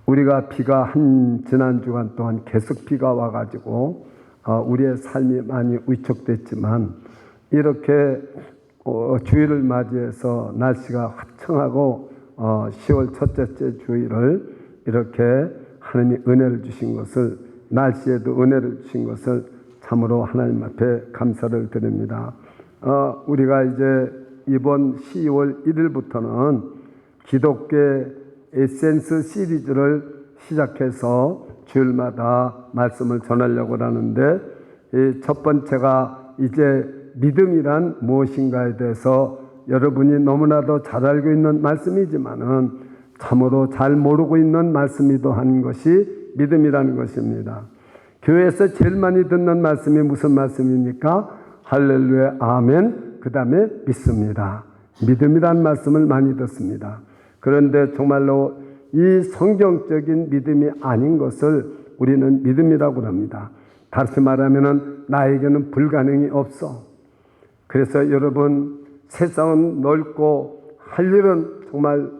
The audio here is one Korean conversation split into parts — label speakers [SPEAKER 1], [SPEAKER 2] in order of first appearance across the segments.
[SPEAKER 1] 우리가 비가 한 지난 주간 동안 계속 비가 와가지고 우리의 삶이 많이 위축됐지만 이렇게 주일을 맞이해서 날씨가 화창하고 10월 첫째 주일을 이렇게 하나님이 은혜를 주신 것을, 날씨에도 은혜를 주신 것을 참으로 하나님 앞에 감사를 드립니다. 우리가 이제 이번 12월 1일부터는 기독교 에센스 시리즈를 시작해서 주일마다 말씀을 전하려고 하는데, 첫 번째가 이제 믿음이란 무엇인가에 대해서 여러분이 너무나도 잘 알고 있는 말씀이지만은 참으로 잘 모르고 있는 말씀이기도 한 것이 믿음이라는 것입니다. 교회에서 제일 많이 듣는 말씀이 무슨 말씀입니까? 할렐루야, 아멘, 그 다음에 믿습니다. 믿음이란 말씀을 많이 듣습니다. 그런데 정말로 이 성경적인 믿음이 아닌 것을 우리는 믿음이라고 합니다. 다시 말하면 나에게는 불가능이 없어. 그래서 여러분, 세상은 넓고 할 일은 정말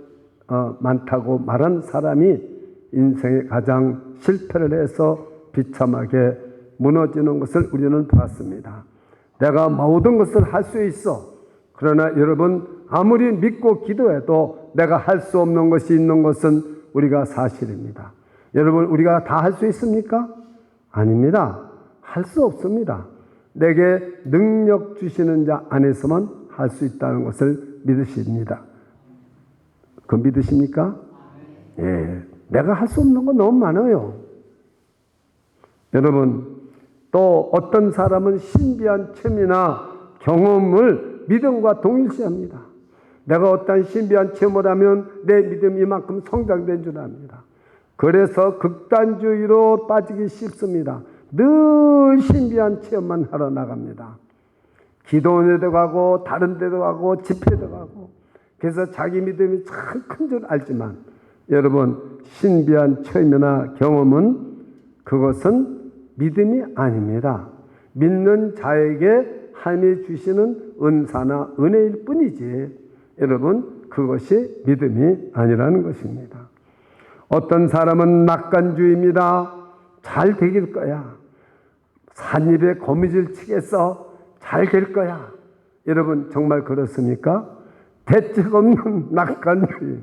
[SPEAKER 1] 많다고 말한 사람이 인생에 가장 실패를 해서 비참하게 무너지는 것을 우리는 봤습니다. 내가 모든 것을 할 수 있어. 그러나 여러분, 아무리 믿고 기도해도 내가 할 수 없는 것이 있는 것은 우리가 사실입니다. 여러분, 우리가 다 할 수 있습니까? 아닙니다. 할 수 없습니다. 내게 능력 주시는 자 안에서만 할 수 있다는 것을 믿으십니다. 그 믿으십니까? 예. 내가 할 수 없는 건 너무 많아요. 여러분, 또 어떤 사람은 신비한 체험이나 경험을 믿음과 동일시합니다. 내가 어떤 신비한 체험을 하면 내 믿음이 이만큼 성장된 줄 압니다. 그래서 극단주의로 빠지기 쉽습니다. 늘 신비한 체험만 하러 나갑니다. 기도원에도 가고 다른 데도 가고 집회도 가고, 그래서 자기 믿음이 참 큰 줄 알지만 여러분, 신비한 체험이나 경험은 그것은 믿음이 아닙니다. 믿는 자에게 하나님이 주시는 은사나 은혜일 뿐이지 여러분, 그것이 믿음이 아니라는 것입니다. 어떤 사람은 낙관주의입니다. 잘 되길 거야. 산입에 거미줄 치겠어. 잘 될 거야. 여러분, 정말 그렇습니까? 대책 없는 낙관주의.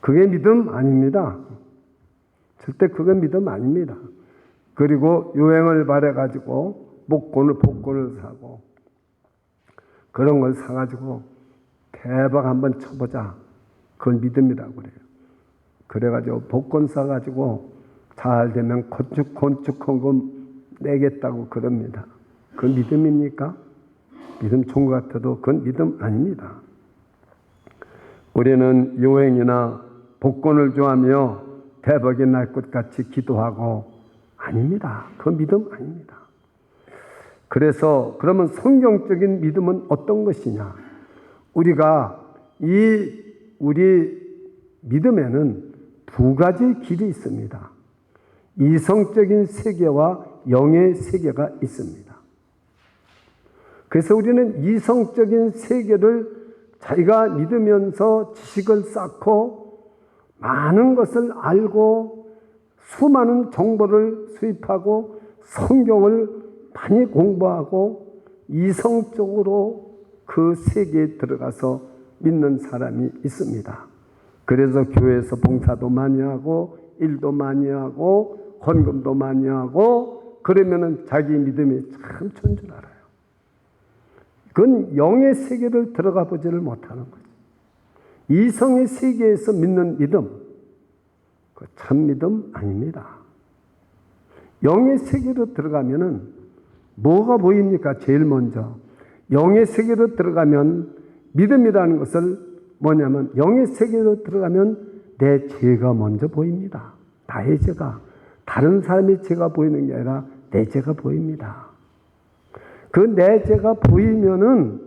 [SPEAKER 1] 그게 믿음 아닙니다. 절대 그게 믿음 아닙니다. 그리고 유행을 바래가지고 복권을 사고, 그런 걸 사가지고 대박 한번 쳐보자. 그걸 믿음이라고 그래요. 그래가지고 복권 사가지고 잘 되면 건축한 거 내겠다고 그럽니다. 그건 믿음입니까? 믿음 좋은 것 같아도 그건 믿음 아닙니다. 우리는 유행이나 복권을 좋아하며 대박이 날 것 같이 기도하고, 아닙니다. 그건 믿음 아닙니다. 그래서 그러면 성경적인 믿음은 어떤 것이냐? 우리가 우리 믿음에는 두 가지 길이 있습니다. 이성적인 세계와 영의 세계가 있습니다. 그래서 우리는 이성적인 세계를 자기가 믿으면서 지식을 쌓고 많은 것을 알고 수많은 정보를 수입하고 성경을 많이 공부하고 이성적으로 그 세계에 들어가서 믿는 사람이 있습니다. 그래서 교회에서 봉사도 많이 하고 일도 많이 하고 헌금도 많이 하고 그러면은 자기 믿음이 참 좋은 줄 알아요. 그건 영의 세계를 들어가 보지를 못하는 거죠. 이성의 세계에서 믿는 믿음, 그 참 믿음 아닙니다. 영의 세계로 들어가면은 뭐가 보입니까? 제일 먼저 영의 세계로 들어가면 믿음이라는 것을 뭐냐면, 영의 세계로 들어가면 내 죄가 먼저 보입니다. 나의 죄가, 다른 사람의 죄가 보이는 게 아니라 내 죄가 보입니다. 그 내 죄가 보이면은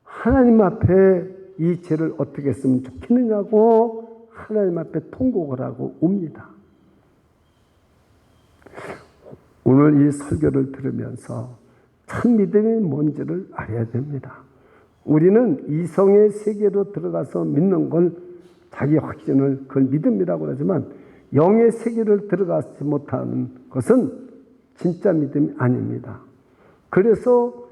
[SPEAKER 1] 하나님 앞에 이 죄를 어떻게 했으면 좋겠느냐고 하나님 앞에 통곡을 하고 옵니다. 오늘 이 설교를 들으면서 참 믿음이 뭔지를 알아야 됩니다. 우리는 이성의 세계로 들어가서 믿는 걸 자기 확신을 그걸 믿음이라고 하지만 영의 세계를 들어가지 못하는 것은 진짜 믿음이 아닙니다. 그래서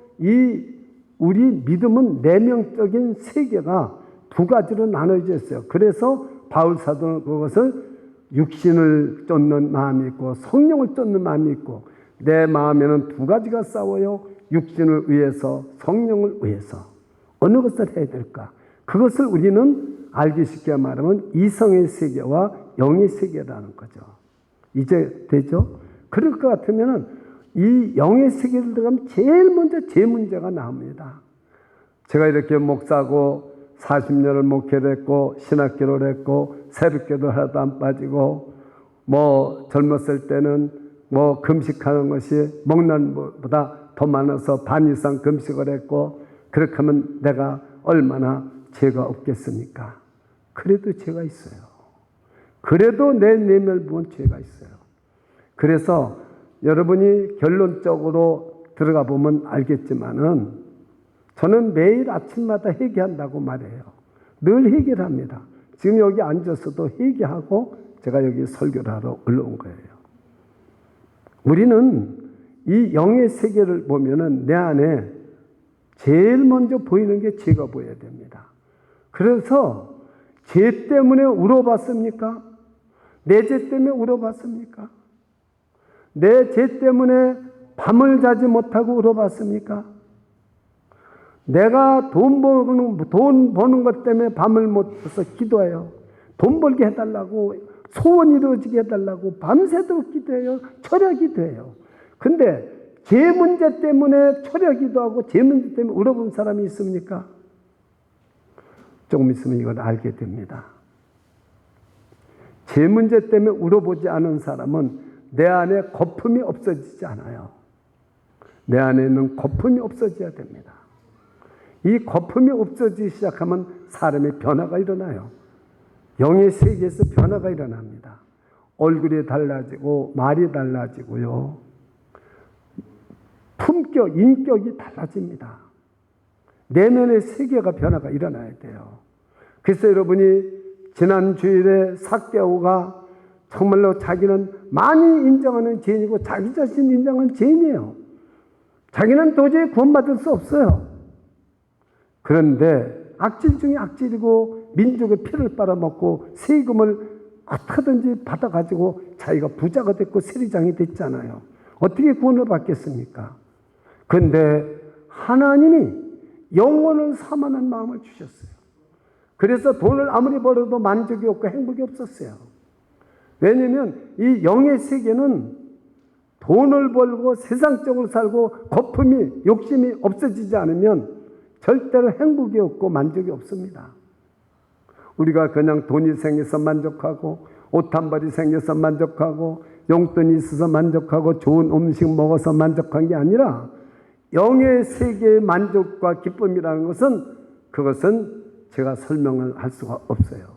[SPEAKER 1] 우리 믿음은 내면적인 세계가 두 가지로 나눠져 있어요. 그래서 바울 사도는 그것을 육신을 쫓는 마음이 있고 성령을 쫓는 마음이 있고 내 마음에는 두 가지가 싸워요. 육신을 위해서 성령을 위해서 어느 것을 해야 될까? 그것을 우리는 알기 쉽게 말하면 이성의 세계와 영의 세계라는 거죠. 이제 되죠? 그럴 것 같으면 이 영의 세계를 들어가면 제일 먼저 제 문제가 나옵니다. 제가 이렇게 목사고 40년을 목회를 했고 신학교를 했고 새벽기도 하나도 안 빠지고 젊었을 때는 금식하는 것이 먹는 것보다 더 많아서 반 이상 금식을 했고 그렇게 하면 내가 얼마나 죄가 없겠습니까? 그래도 죄가 있어요. 그래도 내 내면을 보면 죄가 있어요. 그래서 여러분이 결론적으로 들어가 보면 알겠지만은 저는 매일 아침마다 회개한다고 말해요. 늘 회개를 합니다. 지금 여기 앉아서도 회개하고 제가 여기 설교를 하러 올라온 거예요. 우리는 이 영의 세계를 보면은 내 안에 제일 먼저 보이는 게 죄가 보여야 됩니다. 그래서 죄 때문에 울어봤습니까? 내 죄 때문에 울어봤습니까? 내 죄 때문에 밤을 자지 못하고 울어봤습니까? 내가 돈 버는 것 때문에 밤을 못 자서 기도해요. 돈 벌게 해달라고, 소원 이루어지게 해달라고 밤새도록 기도해요. 철야 기도해요. 근데 죄 문제 때문에 철야 기도하고 죄 문제 때문에 울어본 사람이 있습니까? 조금 있으면 이걸 알게 됩니다. 죄 문제 때문에 울어보지 않은 사람은 내 안에 거품이 없어지지 않아요. 내 안에 있는 거품이 없어져야 됩니다. 이 거품이 없어지기 시작하면 사람의 변화가 일어나요. 영의 세계에서 변화가 일어납니다. 얼굴이 달라지고 말이 달라지고요. 품격, 인격이 달라집니다. 내면의 세계가 변화가 일어나야 돼요. 그래서 여러분이 지난 주일에 삭개오가 정말로 자기는 많이 인정하는 죄인이고 자기 자신 인정하는 죄인이에요. 자기는 도저히 구원받을 수 없어요. 그런데 악질 중에 악질이고 민족의 피를 빨아먹고 세금을 어떻게든지 받아가지고 자기가 부자가 됐고 세리장이 됐잖아요. 어떻게 구원을 받겠습니까? 그런데 하나님이 영혼을 사모하는 마음을 주셨어요. 그래서 돈을 아무리 벌어도 만족이 없고 행복이 없었어요. 왜냐하면 이 영의 세계는 돈을 벌고 세상적으로 살고 거품이 욕심이 없어지지 않으면 절대로 행복이 없고 만족이 없습니다. 우리가 그냥 돈이 생겨서 만족하고 옷 한 벌이 생겨서 만족하고 용돈이 있어서 만족하고 좋은 음식 먹어서 만족한 게 아니라 영의 세계의 만족과 기쁨이라는 그것은 제가 설명을 할 수가 없어요.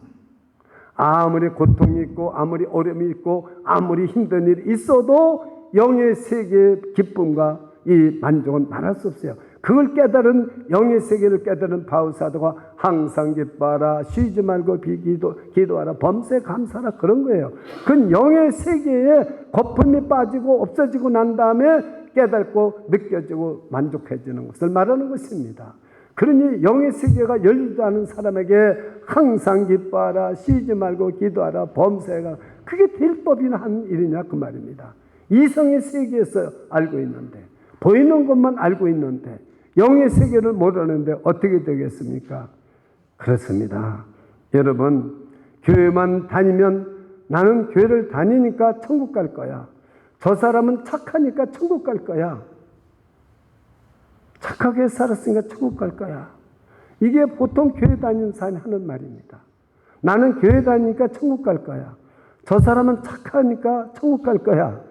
[SPEAKER 1] 아무리 고통이 있고 아무리 어려움이 있고 아무리 힘든 일이 있어도 영의 세계의 기쁨과 이 만족은 말할 수 없어요. 그걸 깨달은 영의 세계를 깨달은 바울 사도가 항상 기뻐하라, 쉬지 말고 기도하라, 범사에 감사하라 그런 거예요. 그건 영의 세계에 거품이 빠지고 없어지고 난 다음에 깨닫고 느껴지고 만족해지는 것을 말하는 것입니다. 그러니 영의 세계가 열리지 않은 사람에게 항상 기뻐하라, 쉬지 말고 기도하라, 범사에가 그게 될 법이나 한 일이냐 그 말입니다. 이성의 세계에서 알고 있는데 보이는 것만 알고 있는데 영의 세계를 모르는데 어떻게 되겠습니까? 그렇습니다. 여러분 교회만 다니면 나는 교회를 다니니까 천국 갈 거야. 저 사람은 착하니까 천국 갈 거야. 착하게 살았으니까 천국 갈 거야. 이게 보통 교회 다니는 사람이 하는 말입니다. 나는 교회 다니니까 천국 갈 거야. 저 사람은 착하니까 천국 갈 거야.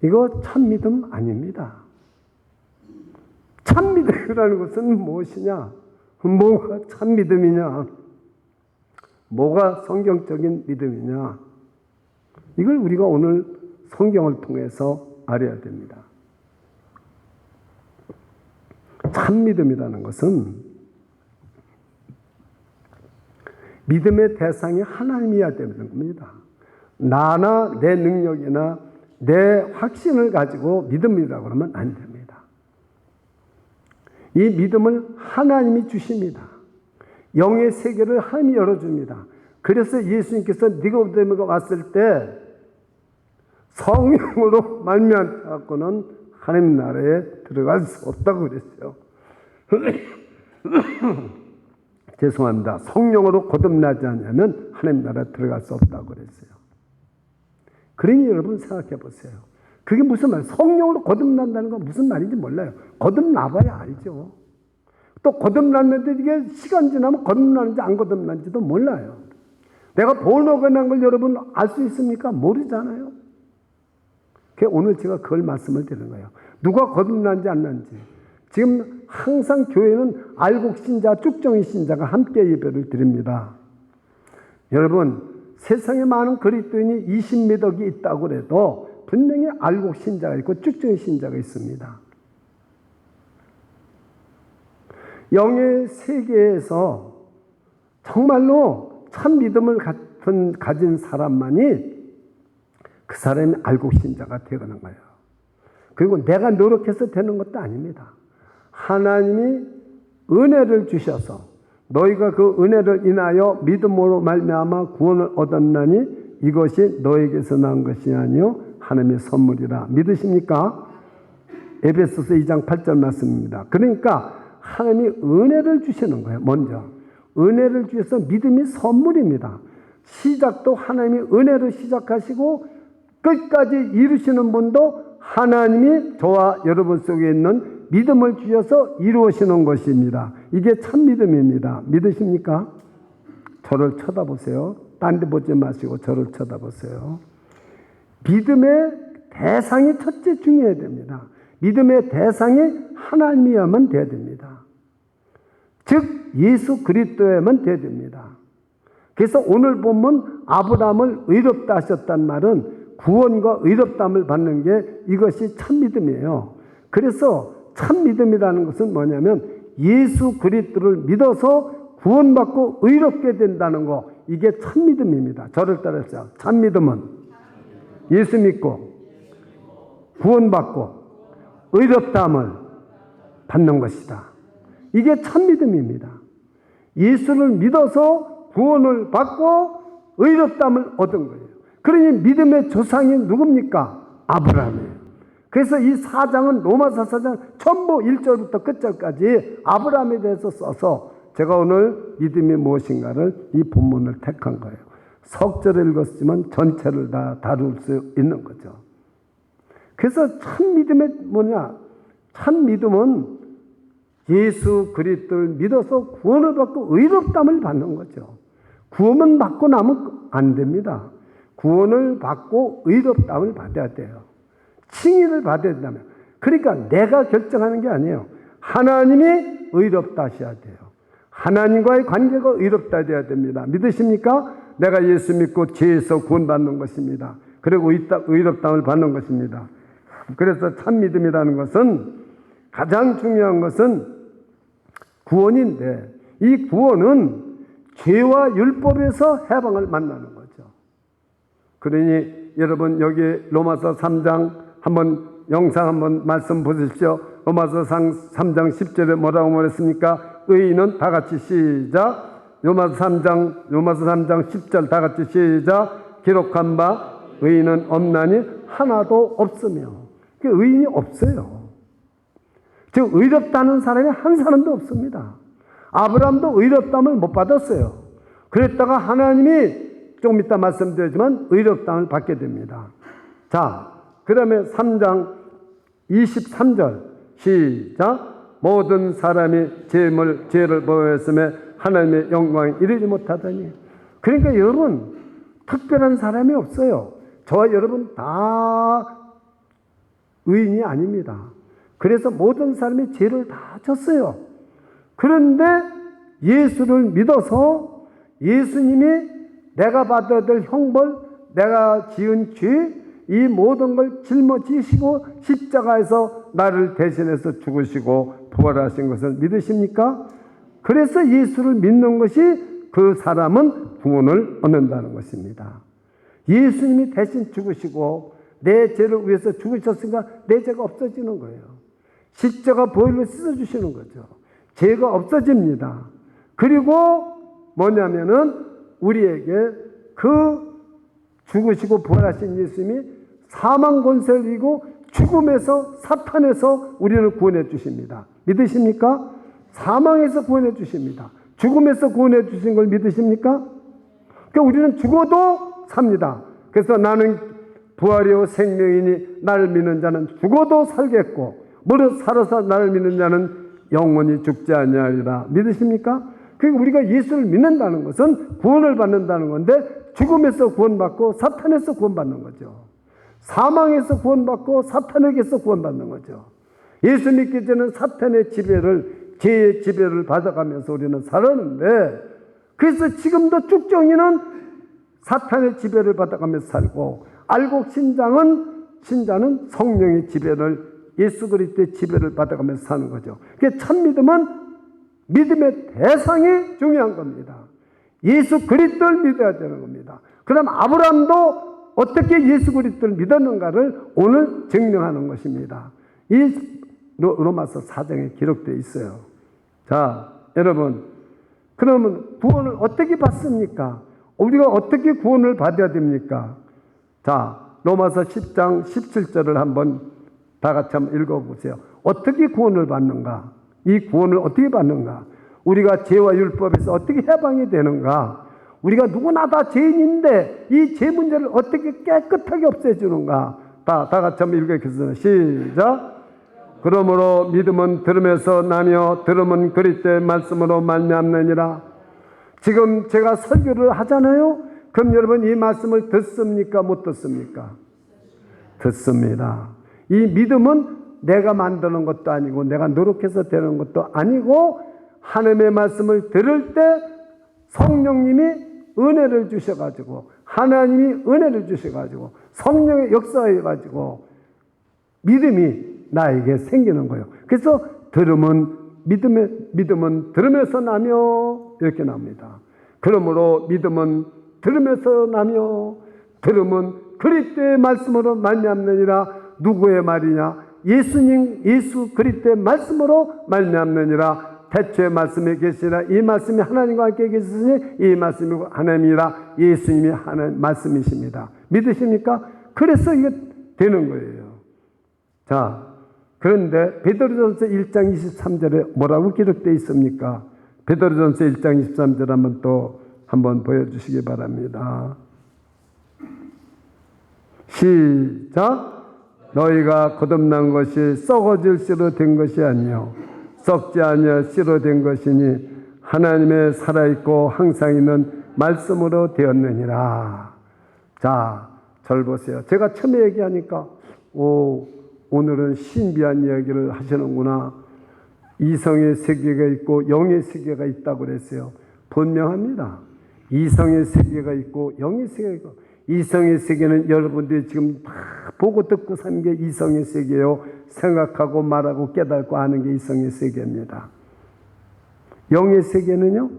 [SPEAKER 1] 이거 참 믿음 아닙니다. 참 믿음이라는 것은 무엇이냐? 뭐가 참 믿음이냐? 뭐가 성경적인 믿음이냐? 이걸 우리가 오늘 성경을 통해서 알아야 됩니다. 참 믿음이라는 것은 믿음의 대상이 하나님이어야 되는 겁니다. 나나 내 능력이나 내 확신을 가지고 믿음이라고 하면 안 됩니다. 이 믿음을 하나님이 주십니다. 영의 세계를 하나님이 열어줍니다. 그래서 예수님께서 니고데모가 왔을 때 성령으로 말미암고는 하나님 나라에 들어갈 수 없다고 그랬어요. 죄송합니다. 성령으로 거듭나지 않으면 하나님 나라에 들어갈 수 없다고 그랬어요. 그러니 여러분 생각해 보세요. 그게 무슨 말이에요? 성령으로 거듭난다는 건 무슨 말인지 몰라요. 거듭나봐야 알죠. 또 거듭났는데 이게 시간 지나면 거듭나는지 안 거듭나는지도 몰라요. 내가 본어건한 걸 여러분 알 수 있습니까? 모르잖아요. 오늘 제가 그걸 말씀을 드리는 거예요. 누가 거듭난지 안 난지. 지금 항상 교회는 알곡 신자, 쭉정이 신자가 함께 예배를 드립니다. 여러분, 세상에 많은 그리스도인이 20미덕이 있다고 해도 분명히 알곡 신자가 있고 쭉정이 신자가 있습니다. 영의 세계에서 정말로 참 믿음을 가진 사람만이 그 사람이 알곡 신자가 되는 거예요. 그리고 내가 노력해서 되는 것도 아닙니다. 하나님이 은혜를 주셔서 너희가 그 은혜를 인하여 믿음으로 말미암아 구원을 얻었나니 이것이 너에게서 난 것이 아니요 하나님의 선물이라. 믿으십니까? 에베소서 2장 8절 말씀입니다. 그러니까 하나님이 은혜를 주시는 거예요. 먼저 은혜를 주셔서 믿음이 선물입니다. 시작도 하나님이 은혜로 시작하시고 끝까지 이루시는 분도 하나님이 저와 여러분 속에 있는 믿음을 주셔서 이루시는 것입니다. 이게 참 믿음입니다. 믿으십니까? 저를 쳐다보세요. 딴 데 보지 마시고 저를 쳐다보세요. 믿음의 대상이 첫째 중요해야 됩니다. 믿음의 대상이 하나님이야만 돼야 됩니다. 즉 예수 그리스도야만 돼야 됩니다. 그래서 오늘 보면 아브라함을 의롭다 하셨단 말은 구원과 의롭다함을 받는 게 이것이 참 믿음이에요. 그래서 참 믿음이라는 것은 뭐냐면 예수 그리스도를 믿어서 구원받고 의롭게 된다는 거, 이게 참 믿음입니다. 저를 따라서 참 믿음은 예수 믿고 구원받고 의롭다함을 받는 것이다. 이게 참 믿음입니다. 예수를 믿어서 구원을 받고 의롭다함을 얻은 거예요. 그러니 믿음의 조상이 누굽니까? 아브라함이에요. 그래서 이 4장은 로마서 4장 전부 1절부터 끝절까지 아브라함에 대해서 써서 제가 오늘 믿음이 무엇인가를 이 본문을 택한 거예요. 석절을 읽었지만 전체를 다 다룰 수 있는 거죠. 그래서 참 믿음이 뭐냐? 참 믿음은 예수 그리스도를 믿어서 구원을 받고 의롭다함을 받는 거죠. 구원만 받고 나면 안 됩니다. 구원을 받고 의롭다함을 받아야 돼요. 칭의를 받아야 된다면. 그러니까 내가 결정하는 게 아니에요. 하나님이 의롭다 하셔야 돼요. 하나님과의 관계가 의롭다 되어야 됩니다. 믿으십니까? 내가 예수 믿고 죄에서 구원받는 것입니다. 그리고 의롭다함을 받는 것입니다. 그래서 참 믿음이라는 것은 가장 중요한 것은 구원인데 이 구원은 죄와 율법에서 해방을 만나는 거죠. 그러니 여러분 여기 로마서 3장 한번 영상 한번 말씀 보십시오. 로마서 3장 10절에 뭐라고 말했습니까? 의인은 다 같이 시작. 로마서 3장 10절 다 같이 시작. 기록한 바 의인은 없나니 하나도 없으며. 의인이 없어요. 즉 의롭다는 사람이 한 사람도 없습니다. 아브라함도 의롭다함을 못 받았어요. 그랬다가 하나님이 조금 이따 말씀드리지만 의롭다함을 받게 됩니다. 자, 그 다음에 3장 23절 시작. 모든 사람이 죄를 범했음에 하나님의 영광에 이르지 못하더니. 그러니까 여러분 특별한 사람이 없어요. 저와 여러분 다 의인이 아닙니다. 그래서 모든 사람이 죄를 다 졌어요. 그런데 예수를 믿어서 예수님이 내가 받아야 될 형벌, 내가 지은 죄, 이 모든 걸 짊어지시고 십자가에서 나를 대신해서 죽으시고 부활하신 것을 믿으십니까? 그래서 예수를 믿는 것이 그 사람은 구원을 얻는다는 것입니다. 예수님이 대신 죽으시고 내 죄를 위해서 죽으셨으니까 내 죄가 없어지는 거예요. 십자가 보혈로 씻어주시는 거죠. 죄가 없어집니다. 그리고 뭐냐면은 우리에게 그 죽으시고 부활하신 예수님이 사망 권세를 이기고 죽음에서 사탄에서 우리를 구원해 주십니다. 믿으십니까? 사망에서 구원해 주십니다. 죽음에서 구원해 주신 걸 믿으십니까? 그러니까 우리는 죽어도 삽니다. 그래서 나는 부활이요 생명이니 나를 믿는 자는 죽어도 살겠고 무릇 살아서 나를 믿는 자는 영원히 죽지 아니하리라. 믿으십니까? 그러니까 우리가 예수를 믿는다는 것은 구원을 받는다는 건데 죽음에서 구원받고 사탄에서 구원받는 거죠. 사망에서 구원받고 사탄에게서 구원받는 거죠. 예수 믿기 전에는 사탄의 지배를 죄의 지배를 받아가면서 우리는 살았는데 그래서 지금도 쭉정이는 사탄의 지배를 받아가면서 살고 알곡 신자는 성령의 지배를 예수 그리스도의 지배를 받아가면서 사는 거죠. 그러니까 참 믿음은 믿음의 대상이 중요한 겁니다. 예수 그리스도를 믿어야 되는 겁니다. 그럼 아브라함도 어떻게 예수 그리스도를 믿었는가를 오늘 증명하는 것입니다. 이 로마서 4장에 기록되어 있어요. 자, 여러분, 그러면 구원을 어떻게 받습니까? 우리가 어떻게 구원을 받아야 됩니까? 자, 로마서 10장 17절을 한번 다 같이 한번 읽어보세요. 어떻게 구원을 받는가? 이 구원을 어떻게 받는가? 우리가 죄와 율법에서 어떻게 해방이 되는가? 우리가 누구나 다 죄인인데 이 죄 문제를 어떻게 깨끗하게 없애주는가? 다 같이 한번 읽어보겠습니다. 시작. 그러므로 믿음은 들음에서 나며 들음은 그리스도의 말씀으로 말미암느니라. 지금 제가 설교를 하잖아요. 그럼 여러분 이 말씀을 듣습니까? 못 듣습니까? 듣습니다. 이 믿음은 내가 만드는 것도 아니고 내가 노력해서 되는 것도 아니고 하나님의 말씀을 들을 때 성령님이 은혜를 주셔가지고 하나님이 은혜를 주셔가지고 성령의 역사해가지고 믿음이 나에게 생기는 거예요. 그래서 믿음은 들음에서 나며 이렇게 나옵니다. 그러므로 믿음은 들음에서 나며 들음은 그리스도의 말씀으로 말미암느니라. 누구의 말이냐? 예수 그리스도의 말씀으로 말미암느니라. 태초의 말씀에 계시라. 이 말씀이 하나님과 함께 계시니 이 말씀이 하나님이라. 예수님이 하나님 말씀이십니다. 믿으십니까? 그래서 이게 되는 거예요. 자, 그런데 베드로전서 1장 23절에 뭐라고 기록되어 있습니까? 베드로전서 1장 23절 한번 보여주시기 바랍니다. 시작. 너희가 거듭난 것이 썩어질 씨로 된 것이 아니요 썩지 아니하 씨로 된 것이니 하나님의 살아있고 항상 있는 말씀으로 되었느니라. 자, 절 보세요. 제가 처음에 얘기하니까 오늘은 신비한 이야기를 하시는구나. 이성의 세계가 있고 영의 세계가 있다고 그랬어요. 분명합니다. 이성의 세계가 있고 영의 세계가 있고 이성의 세계는 여러분들이 지금 다 보고 듣고 사는 게 이성의 세계예요. 생각하고 말하고 깨닫고 아는 게 이성의 세계입니다. 영의 세계는요,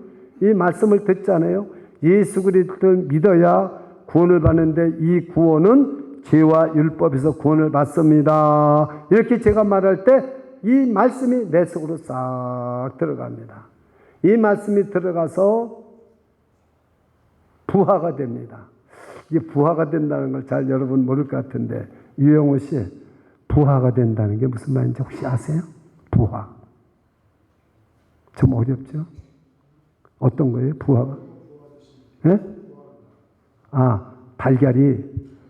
[SPEAKER 1] 이 말씀을 듣잖아요. 예수 그리스도를 믿어야 구원을 받는데 이 구원은 죄와 율법에서 구원을 받습니다. 이렇게 제가 말할 때 이 말씀이 내 속으로 싹 들어갑니다. 이 말씀이 들어가서 부화가 됩니다. 이게 부화가 된다는 걸 잘 여러분 모를 것 같은데 유영호 씨, 부화가 된다는 게 무슨 말인지 혹시 아세요? 부화. 좀 어렵죠? 어떤 거예요? 부화가? 예?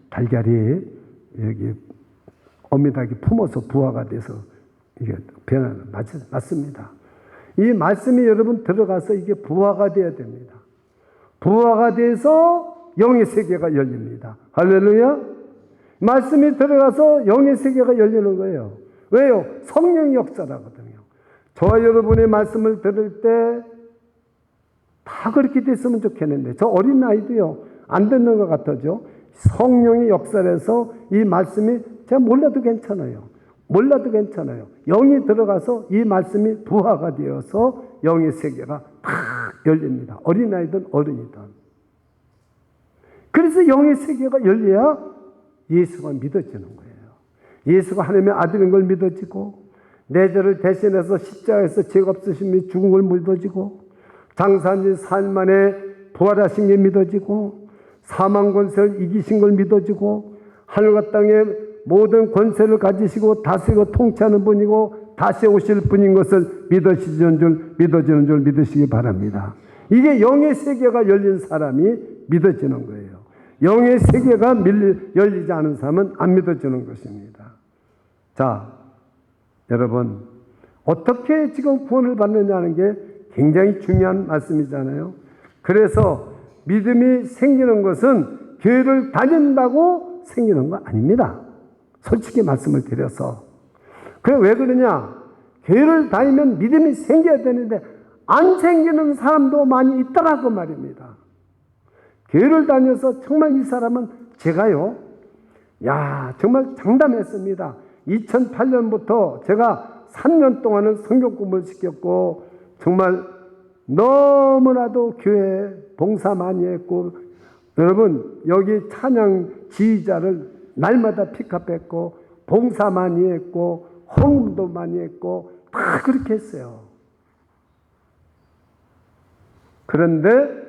[SPEAKER 1] 달걀이 여기 어미닭이 품어서 부화가 돼서 이게 변하는 맞습니다. 이 말씀이 여러분 들어가서 이게 부화가 되어야 됩니다. 부화가 돼서 영의 세계가 열립니다. 할렐루야. 말씀이 들어가서 영의 세계가 열리는 거예요. 왜요? 성령의 역사라거든요. 저와 여러분의 말씀을 들을 때 다 그렇게 됐으면 좋겠는데 저 어린 아이도요 안 듣는 것 같아죠. 성령의 역사에서 이 말씀이 제가 몰라도 괜찮아요. 영이 들어가서 이 말씀이 부화가 되어서 영의 세계가 탁 열립니다. 어린아이든 어른이든. 그래서 영의 세계가 열려야 예수가 믿어지는 거예요. 예수가 하나님의 아들인 걸 믿어지고, 내 죄를 대신해서 십자가에서 죄가 없으심이 죽은 걸 믿어지고, 장사한 지 4일 만에 부활하신 게 믿어지고, 사망 권세를 이기신 걸 믿어지고, 하늘과 땅의 모든 권세를 가지시고 다스리고 통치하는 분이고 다시 오실 분인 것을 믿어지는 줄 믿으시기 바랍니다. 이게 영의 세계가 열린 사람이 믿어지는 거예요. 영의 세계가 열리지 않은 사람은 안 믿어지는 것입니다. 자, 여러분, 어떻게 지금 구원을 받느냐는 게 굉장히 중요한 말씀이잖아요. 그래서 믿음이 생기는 것은 교회를 다닌다고 생기는 거 아닙니다. 솔직히 말씀을 드려서. 그래, 왜 그러냐? 교회를 다니면 믿음이 생겨야 되는데 안 생기는 사람도 많이 있더라고 말입니다. 교회를 다녀서 정말 이 사람은 제가요, 정말 장담했습니다. 2008년부터 제가 3년 동안은 성경 공부를 시켰고, 정말 너무나도 교회 봉사 많이 했고, 여러분, 여기 찬양 지휘자를 날마다 픽업했고, 봉사 많이 했고, 헌금도 많이 했고, 다 그렇게 했어요. 그런데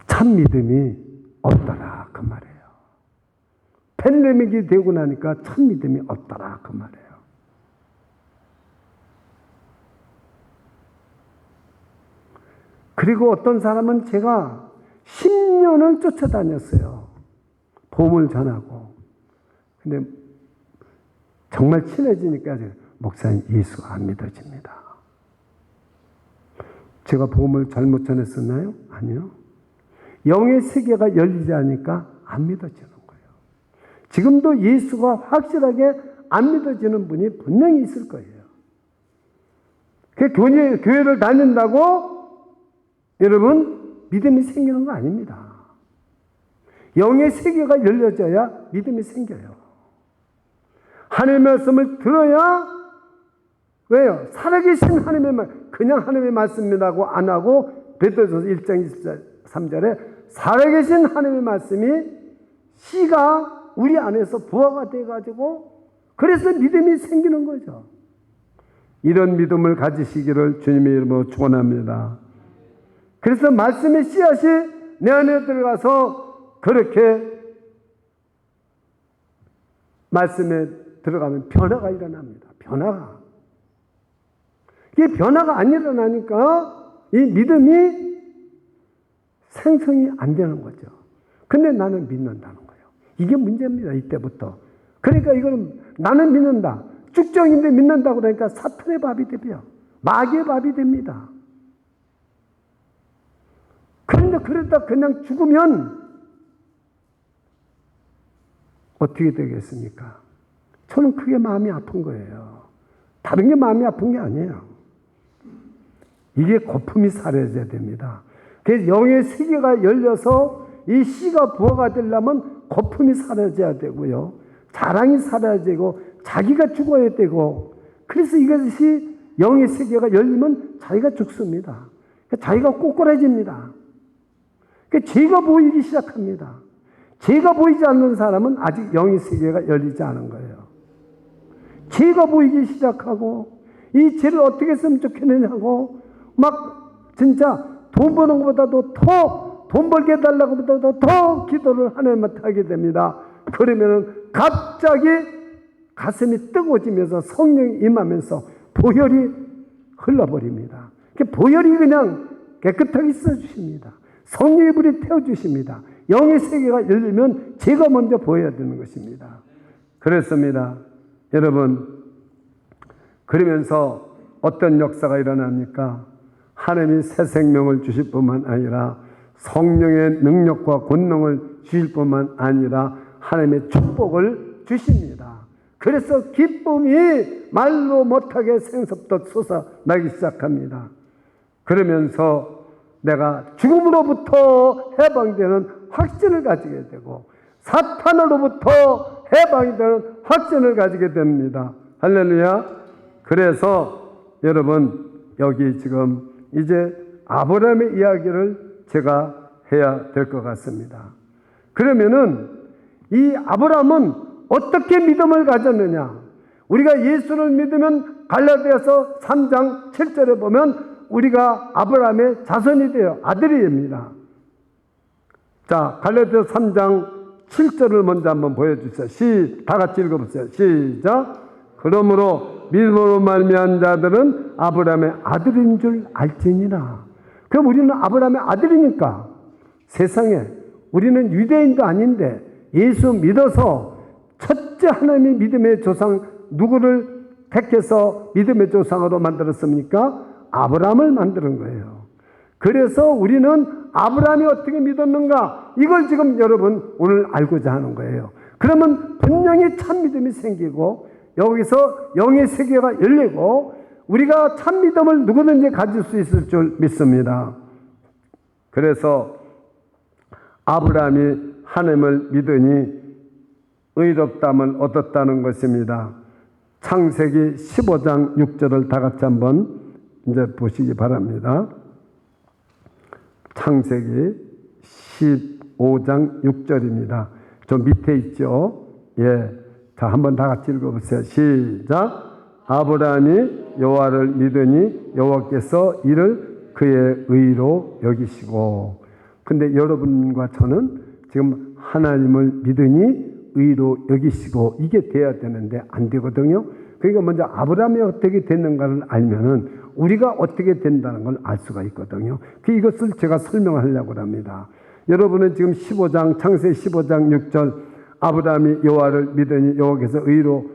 [SPEAKER 1] 참 믿음이 없더라 그 말이에요. 팬데믹이 되고 나니까 참 믿음이 없더라 그 말이에요. 그리고 어떤 사람은 제가 10년을 쫓아다녔어요. 복음을 전하고. 근데 정말 친해지니까 목사님, 예수가 안 믿어집니다. 제가 복음을 잘못 전했었나요? 아니요. 영의 세계가 열리지 않으니까 안 믿어지는 거예요. 지금도 예수가 확실하게 안 믿어지는 분이 분명히 있을 거예요. 교회를 다닌다고 여러분 믿음이 생기는 거 아닙니다. 영의 세계가 열려져야 믿음이 생겨요. 하나님의 말씀을 들어야, 왜요? 살아계신 하나님의 말, 그냥 하나님의 말씀이라고 안 하고 베드로전서 1장 23절에 살아계신 하나님의 말씀이 씨가 우리 안에서 부화가 돼가지고 그래서 믿음이 생기는 거죠. 이런 믿음을 가지시기를 주님의 이름으로 축원합니다. 그래서 말씀의 씨앗이 내 안에 들어가서 그렇게 말씀에 들어가면 변화가 일어납니다. 변화가. 이게 변화가 안 일어나니까 이 믿음이 생성이 안 되는 거죠. 근데 나는 믿는다는 거예요. 이게 문제입니다. 이때부터. 그러니까 이거는 나는 믿는다. 쭉정인데 믿는다고 그러니까 사탄의 밥이 되고요. 마귀의 밥이 됩니다. 그런데 그러다 그냥 죽으면 어떻게 되겠습니까? 저는 그게 마음이 아픈 거예요. 다른 게 마음이 아픈 게 아니에요. 이게 거품이 사라져야 됩니다. 그래서 영의 세계가 열려서 이 씨가 부화가 되려면 거품이 사라져야 되고요. 자랑이 사라지고 자기가 죽어야 되고, 그래서 이것이 영의 세계가 열리면 자기가 죽습니다. 자기가 꼬꾸라집니다. 죄가 보이기 시작합니다. 죄가 보이지 않는 사람은 아직 영의 세계가 열리지 않은 거예요. 죄가 보이기 시작하고 이 죄를 어떻게 했으면 좋겠느냐고 막 진짜 돈 버는 것보다도 돈 벌게 해달라고 보다도 더 기도를 하나님한테 하게 됩니다. 그러면은 갑자기 가슴이 뜨거워지면서 성령이 임하면서 보혈이 흘러버립니다. 보혈이 그냥 깨끗하게 써주십니다. 성령의 불이 태워주십니다. 영의 세계가 열리면 죄가 먼저 보여야 되는 것입니다. 그렇습니다. 여러분, 그러면서 어떤 역사가 일어납니까? 하나님이 새 생명을 주실 뿐만 아니라 성령의 능력과 권능을 주실 뿐만 아니라 하나님의 축복을 주십니다. 그래서 기쁨이 말로 못하게 생섭듯 솟아나기 시작합니다. 그러면서 내가 죽음으로부터 해방되는 확신을 가지게 되고 사탄으로부터 해방이 되는 확신을 가지게 됩니다. 할렐루야. 그래서 여러분 여기 지금 이제 아브라함의 이야기를 제가 해야 될 것 같습니다. 그러면은 이 아브라함은 어떻게 믿음을 가졌느냐? 우리가 예수를 믿으면 갈라디아서 3장 7절에 보면 우리가 아브라함의 자손이 되어 아들이 됩니다. 자, 갈라디아서 3장 7절을 먼저 한번 보여주세요. 다 같이 읽어보세요. 시작. 그러므로 믿음으로 말미암은 자들은 아브라함의 아들인 줄 알지니라. 그럼 우리는 아브라함의 아들이니까 세상에 우리는 유대인도 아닌데 예수 믿어서 첫째 하나님의 믿음의 조상 누구를 택해서 믿음의 조상으로 만들었습니까? 아브라함을 만드는 거예요. 그래서 우리는 아브라함이 어떻게 믿었는가 이걸 지금 여러분 오늘 알고자 하는 거예요. 그러면 분명히 참 믿음이 생기고 여기서 영의 세계가 열리고 우리가 참 믿음을 누구든지 가질 수 있을 줄 믿습니다. 그래서 아브라함이 하나님을 믿으니 의롭다함을 얻었다는 것입니다. 창세기 15장 6절을 다 같이 한번 이제 보시기 바랍니다. 창세기 15장 6절입니다. 저 밑에 있죠. 예. 자, 한번 다 같이 읽어보세요. 시작. 아브라함이 여호와를 믿으니 여호와께서 이를 그의 의로 여기시고. 근데 여러분과 저는 지금 하나님을 믿으니 의로 여기시고 이게 돼야 되는데 안 되거든요. 그러니까 먼저 아브라함이 어떻게 됐는가를 알면은 우리가 어떻게 된다는 걸 알 수가 있거든요. 이것을 제가 설명하려고 합니다. 여러분은 지금 15장 창세기 15장 6절 아브라함이 여호와를 믿으니 여호와께서 의로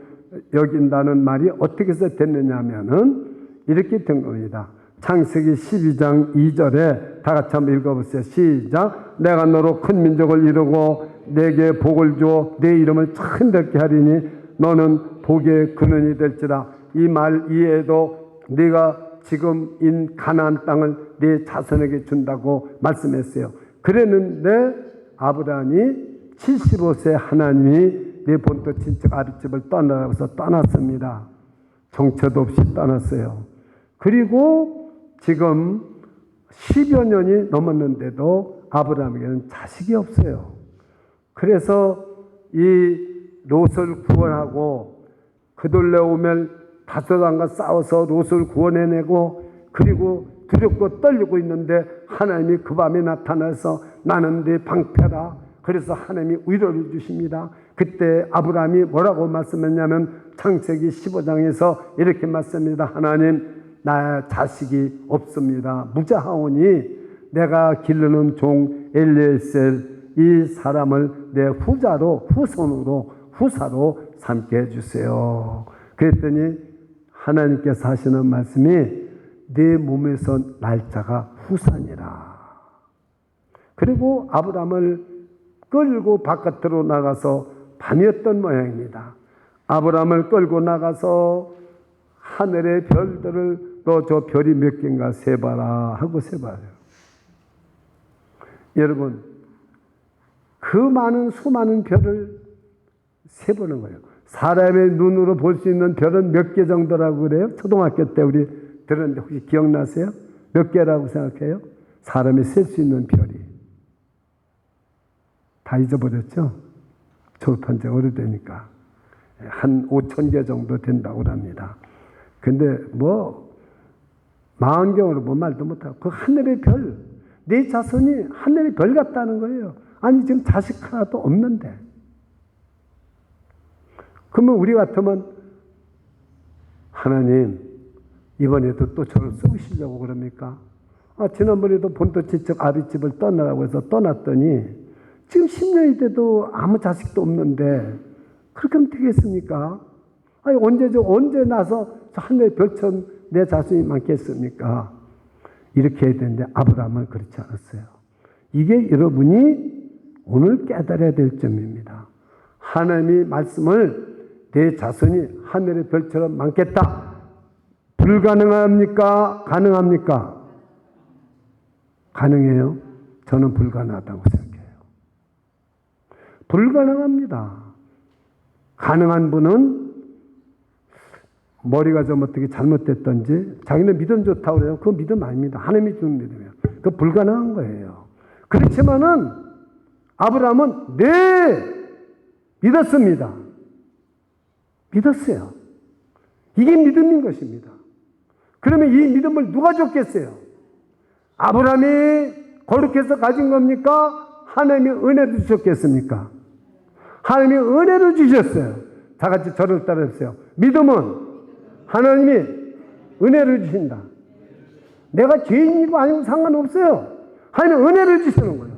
[SPEAKER 1] 여긴다는 말이 어떻게 해서 됐느냐 하면은 이렇게 된 겁니다. 창세기 12장 2절에 다 같이 한번 읽어보세요. 시작. 내가 너로 큰 민족을 이루고 내게 복을 주어 내 이름을 천대케 하리니 너는 복의 근원이 될지라. 이 말 이외에도 네가 지금 인 가나안 땅을 네 자손에게 준다고 말씀했어요. 그랬는데 아브라함이 75세 하나님이 네 본토 친척 아비집을 떠나라고 해서 떠났습니다. 정처도 없이 떠났어요. 그리고 지금 10여 년이 넘었는데도 아브라함에게는 자식이 없어요. 그래서 이 롯을 구원하고 그돌레오멜 다소단과 싸워서 롯을 구원해내고 그리고 두렵고 떨리고 있는데 하나님이 그 밤에 나타나서 나는 네 방패라. 그래서 하나님이 위로를 주십니다. 그때 아브라함이 뭐라고 말씀했냐면 창세기 15장에서 이렇게 말씀합니다. 하나님 나 자식이 없습니다. 무자하오니 내가 기르는 종 엘리에셀 이 사람을 내 후사로 삼게 해주세요. 그랬더니 하나님께서 하시는 말씀이 내 몸에서 날짜가 후산이라. 그리고 아브라함을 끌고 바깥으로 나가서 밤이었던 모양입니다. 아브라함을 끌고 나가서 하늘의 별들을 너 저 별이 몇 개인가 세봐라 하고 세봐요. 여러분 그 많은 수많은 별을 세보는 거예요. 사람의 눈으로 볼 수 있는 별은 몇 개 정도라고 그래요? 초등학교 때 우리 들었는데 혹시 기억나세요? 몇 개라고 생각해요? 사람이 셀 수 있는 별이. 다 잊어버렸죠? 졸업한 지 오래되니까. 한 5,000개 정도 된다고 합니다. 근데 뭐 40경으로 뭐 말도 못하고 그 하늘의 별, 내 자손이 하늘의 별 같다는 거예요. 아니 지금 자식 하나도 없는데. 그러면 우리 같으면 하나님 이번에도 또 저를 쏘시려고 그럽니까? 지난번에도 본토 친척 아비집을 떠나라고 해서 떠났더니 지금 10년이 돼도 아무 자식도 없는데 그렇게 하면 되겠습니까? 아니 언제 나서 하늘의 별처럼 내 자손이 많겠습니까? 이렇게 해야 되는데 아브라함은 그렇지 않았어요. 이게 여러분이 오늘 깨달아야 될 점입니다. 하나님이 말씀을 내 자손이 하늘의 별처럼 많겠다. 불가능합니까? 가능합니까? 가능해요? 저는 불가능하다고 생각해요. 불가능합니다. 가능한 분은 머리가 좀 어떻게 잘못됐던지 자기는 믿음 좋다고 그래요. 그거 믿음 아닙니다. 하나님이 주는 믿음이에요. 그거 불가능한 거예요. 그렇지만은 아브라함은 믿었습니다. 믿었어요. 이게 믿음인 것입니다. 그러면 이 믿음을 누가 줬겠어요? 아브라함이 거룩해서 가진 겁니까? 하나님이 은혜를 주셨겠습니까? 하나님이 은혜를 주셨어요. 다 같이 저를 따라해보세요. 믿음은 하나님이 은혜를 주신다. 내가 죄인이고 아니고 상관없어요. 하나님이 은혜를 주시는 거예요.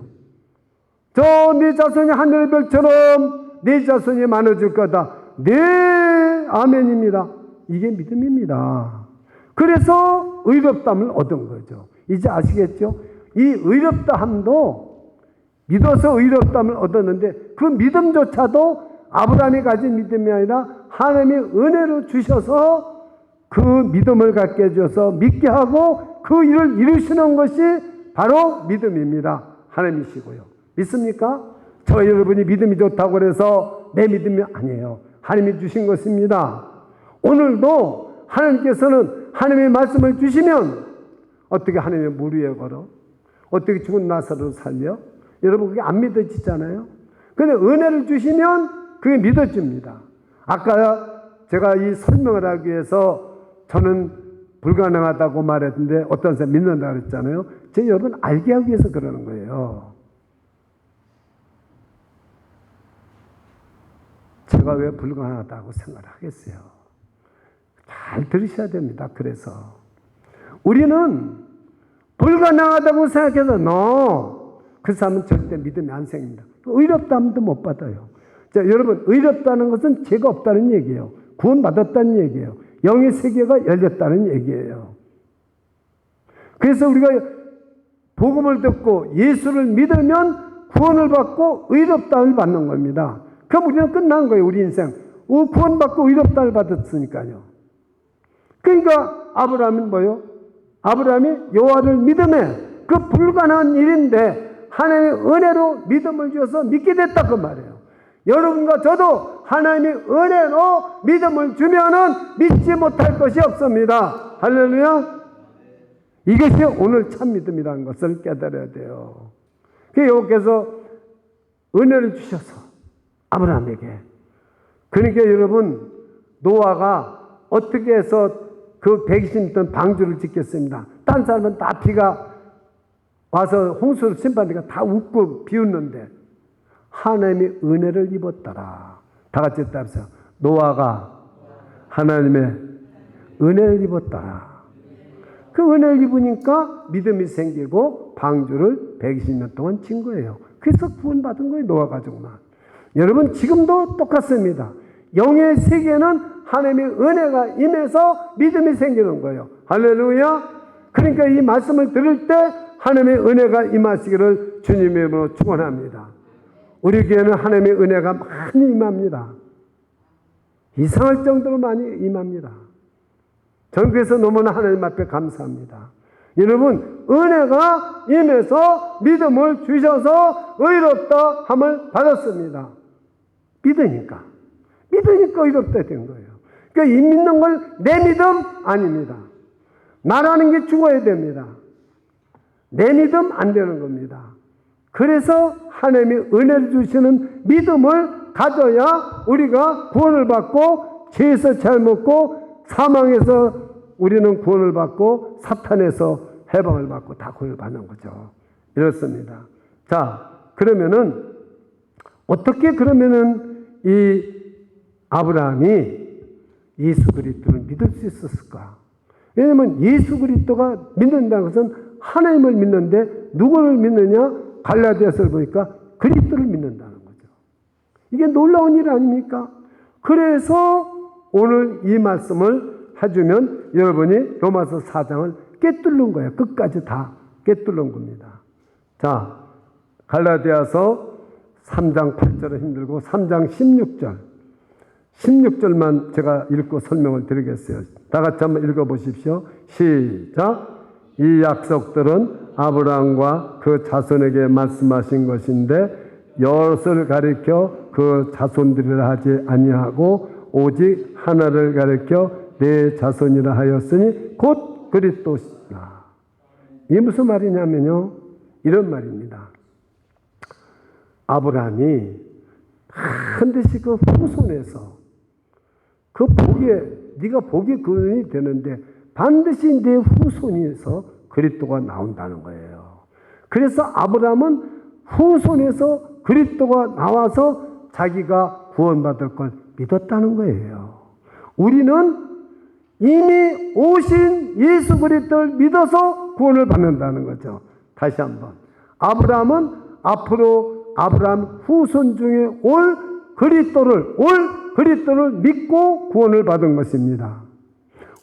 [SPEAKER 1] 네 자손이 하늘의 별처럼 네 자손이 많아질 거다. 네, 아멘입니다. 이게 믿음입니다. 그래서 의롭다함을 얻은 거죠. 이제 아시겠죠? 이 의롭다함도 믿어서 의롭다함을 얻었는데 그 믿음조차도 아브라함이 가진 믿음이 아니라 하나님이 은혜로 주셔서 그 믿음을 갖게 해줘서 믿게 하고 그 일을 이루시는 것이 바로 믿음입니다. 하나님이시고요. 믿습니까? 저 여러분이 믿음이 좋다고 해서 내 믿음이 아니에요. 하나님이 주신 것입니다. 오늘도 하나님께서는 하나님의 말씀을 주시면 어떻게 하나님의 물 위에 걸어? 어떻게 죽은 나사로를 살려? 여러분 그게 안 믿어지잖아요. 그런데 은혜를 주시면 그게 믿어집니다. 아까 제가 이 설명을 하기 위해서 저는 불가능하다고 말했는데 어떤 사람 믿는다 그랬잖아요. 제 여러분 알게 하기 위해서 그러는 거예요. 제가 왜 불가능하다고 생각을 하겠어요? 잘 들으셔야 됩니다. 그래서 우리는 불가능하다고 생각해서 그 사람은 절대 믿음이 안 생깁니다. 의롭다함도 못 받아요. 자, 여러분 의롭다는 것은 죄가 없다는 얘기예요. 구원받았다는 얘기예요. 영의 세계가 열렸다는 얘기예요. 그래서 우리가 복음을 듣고 예수를 믿으면 구원을 받고 의롭다함을 받는 겁니다. 그럼 우리는 끝난 거예요. 우리 인생. 구원받고 의롭다함을 받았으니까요. 그러니까 아브라함은 뭐요? 아브라함이 여호와를 믿음에 그 불가능한 일인데 하나님의 은혜로 믿음을 주어서 믿게 됐다 그 말이에요. 여러분과 저도 하나님이 은혜로 믿음을 주면은 믿지 못할 것이 없습니다. 할렐루야. 이것이 오늘 참 믿음이라는 것을 깨달아야 돼요. 여호와께서 은혜를 주셔서 아브라함에게. 그러니까 여러분 노아가 어떻게 해서 그 120톤 방주를 짓겠습니다. 딴 사람은 다 비가 와서 홍수를 심판하니까 다 웃고 비웃는데 하나님이 은혜를 입었더라. 다 같이 따라서 노아가 하나님의 은혜를 입었더라. 그 은혜를 입으니까 믿음이 생기고 방주를 120년 동안 진 거예요. 그래서 구원받은 거예요. 노아 가족만. 여러분 지금도 똑같습니다. 영의 세계는 하나님의 은혜가 임해서 믿음이 생기는 거예요. 할렐루야. 그러니까 이 말씀을 들을 때 하나님의 은혜가 임하시기를 주님의 이름으로 축원합니다. 우리 교회는 하나님의 은혜가 많이 임합니다. 이상할 정도로 많이 임합니다. 저는 그래서 너무나 하나님 앞에 감사합니다. 여러분 은혜가 임해서 믿음을 주셔서 의롭다 함을 받았습니다. 믿으니까 의롭다 된 거예요. 그러니까 이 믿는 걸 내 믿음 아닙니다. 나라는 게 죽어야 됩니다. 내 믿음 안 되는 겁니다. 그래서 하나님이 은혜를 주시는 믿음을 가져야 우리가 구원을 받고 죄에서 잘먹고 사망에서 우리는 구원을 받고 사탄에서 해방을 받고 다 구원을 받는 거죠. 이렇습니다. 자, 그러면은 어떻게 그러면은 이 아브라함이 예수 그리스도를 믿을 수 있었을까? 왜냐하면 예수 그리스도가 믿는다는 것은 하나님을 믿는데 누구를 믿느냐? 갈라디아서를 보니까 그리스도를 믿는다는 거죠. 이게 놀라운 일 아닙니까? 그래서 오늘 이 말씀을 해주면 여러분이 로마서 4장을 꿰뚫는 거예요. 끝까지 다 꿰뚫는 겁니다. 자, 갈라디아서 3장 8절은 힘들고 3장 16절만 제가 읽고 설명을 드리겠어요. 다 같이 한번 읽어보십시오. 시작. 이 약속들은 아브라함과 그 자손에게 말씀하신 것인데 여럿을 가리켜 그 자손들이라 하지 아니하고 오직 하나를 가리켜 내 자손이라 하였으니 곧 그리스도시라. 이게 무슨 말이냐면요, 이런 말입니다. 아브라함이 반드시 그 후손에서 그 복에, 네가 복의 근원이 되는데 반드시 내 후손에서 그리스도가 나온다는 거예요. 그래서 아브라함은 후손에서 그리스도가 나와서 자기가 구원받을 걸 믿었다는 거예요. 우리는 이미 오신 예수 그리스도를 믿어서 구원을 받는다는 거죠. 다시 한번, 아브라함은 앞으로 아브라함 후손 중에 올 그리스도를 믿고 구원을 받은 것입니다.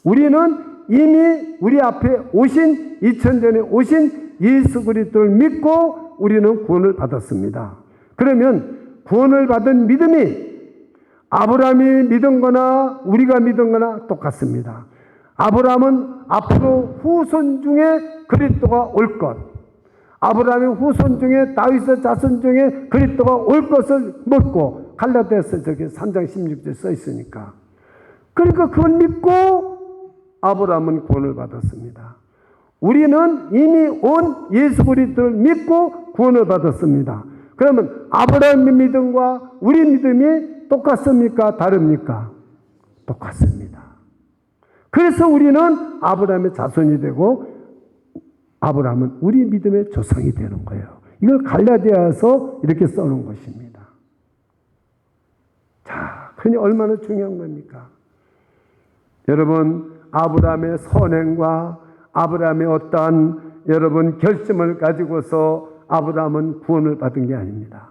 [SPEAKER 1] 우리는 이미 우리 앞에 오신 2000전에 오신 예수 그리스도를 믿고 우리는 구원을 받았습니다. 그러면 구원을 받은 믿음이 아브라함이 믿은 거나 우리가 믿은 거나 똑같습니다. 아브라함은 앞으로 후손 중에 그리스도가 올 것, 아브라함의 후손 중에 다윗의 자손 중에 그리스도가 올 것을 믿고, 갈라디아서 저기 3장 16절 써 있으니까, 그러니까 그걸 믿고 아브라함은 구원을 받았습니다. 우리는 이미 온 예수 그리스도를 믿고 구원을 받았습니다. 그러면 아브라함의 믿음과 우리 믿음이 똑같습니까? 다릅니까? 똑같습니다. 그래서 우리는 아브라함의 자손이 되고 아브라함은 우리 믿음의 조상이 되는 거예요. 이걸 갈라디아서 이렇게 써놓은 것입니다. 자, 그러니 얼마나 중요한 겁니까? 여러분, 아브라함의 선행과 아브라함의 어떠한 여러분 결심을 가지고서 아브라함은 구원을 받은 게 아닙니다.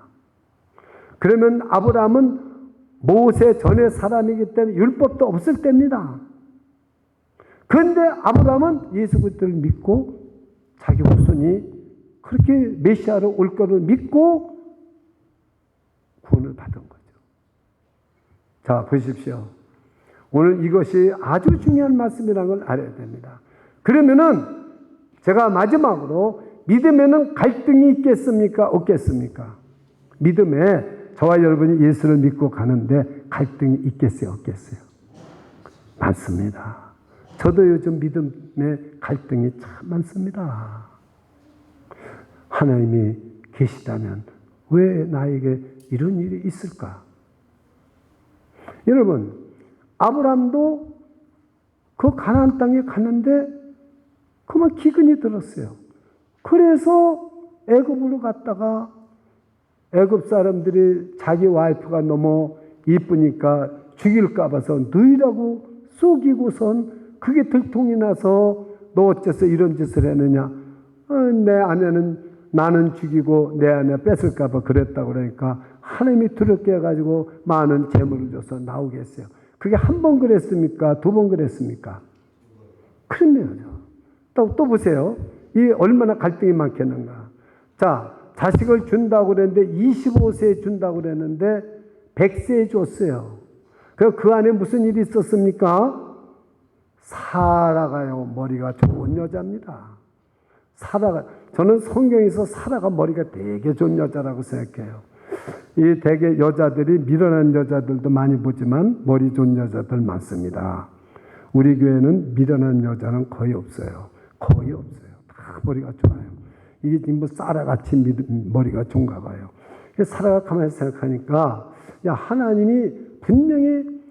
[SPEAKER 1] 그러면 아브라함은 모세 전의 사람이기 때문에 율법도 없을 때입니다. 그런데 아브라함은 예수 그리스도를 믿고 자기 후손이 그렇게 메시아로 올 것을 믿고 구원을 받은 거죠. 자, 보십시오. 오늘 이것이 아주 중요한 말씀이라는 걸 알아야 됩니다. 그러면은 제가 마지막으로, 믿음에는 갈등이 있겠습니까? 없겠습니까? 믿음에 저와 여러분이 예수를 믿고 가는데 갈등이 있겠어요? 없겠어요? 많습니다. 저도 요즘 믿음에 갈등이 참 많습니다. 하나님이 계시다면 왜 나에게 이런 일이 있을까? 여러분, 아브라함도 그 가나안 땅에 갔는데 그만 기근이 들었어요. 그래서 애굽으로 갔다가 애굽 사람들이 자기 와이프가 너무 이쁘니까 죽일까 봐서 너희라고 속이고선 그게 들통이 나서 너 어째서 이런 짓을 했느냐. 내 아내는 나는 죽이고 내 아내 뺏을까 봐 그랬다고 그러니까 하나님이 두렵게 해가지고 많은 재물을 줘서 나오게 했어요. 그게 한 번 그랬습니까? 두 번 그랬습니까? 그러면요. 또 보세요. 이 얼마나 갈등이 많겠는가. 자, 자식을 준다고 그랬는데 25세에 준다고 그랬는데 100세에 줬어요. 그 안에 무슨 일이 있었습니까? 사라가요, 머리가 좋은 여자입니다. 저는 성경에서 사라가 머리가 되게 좋은 여자라고 생각해요. 이 대개 여자들이 미련한 여자들도 많이 보지만 머리 좋은 여자들 많습니다. 우리 교회는 미련한 여자는 거의 없어요. 거의 없어요. 다 머리가 좋아요. 이게 뭐 사라같이 머리가 좋은가 봐요. 사라가 가만히 생각하니까, 야, 하나님이 분명히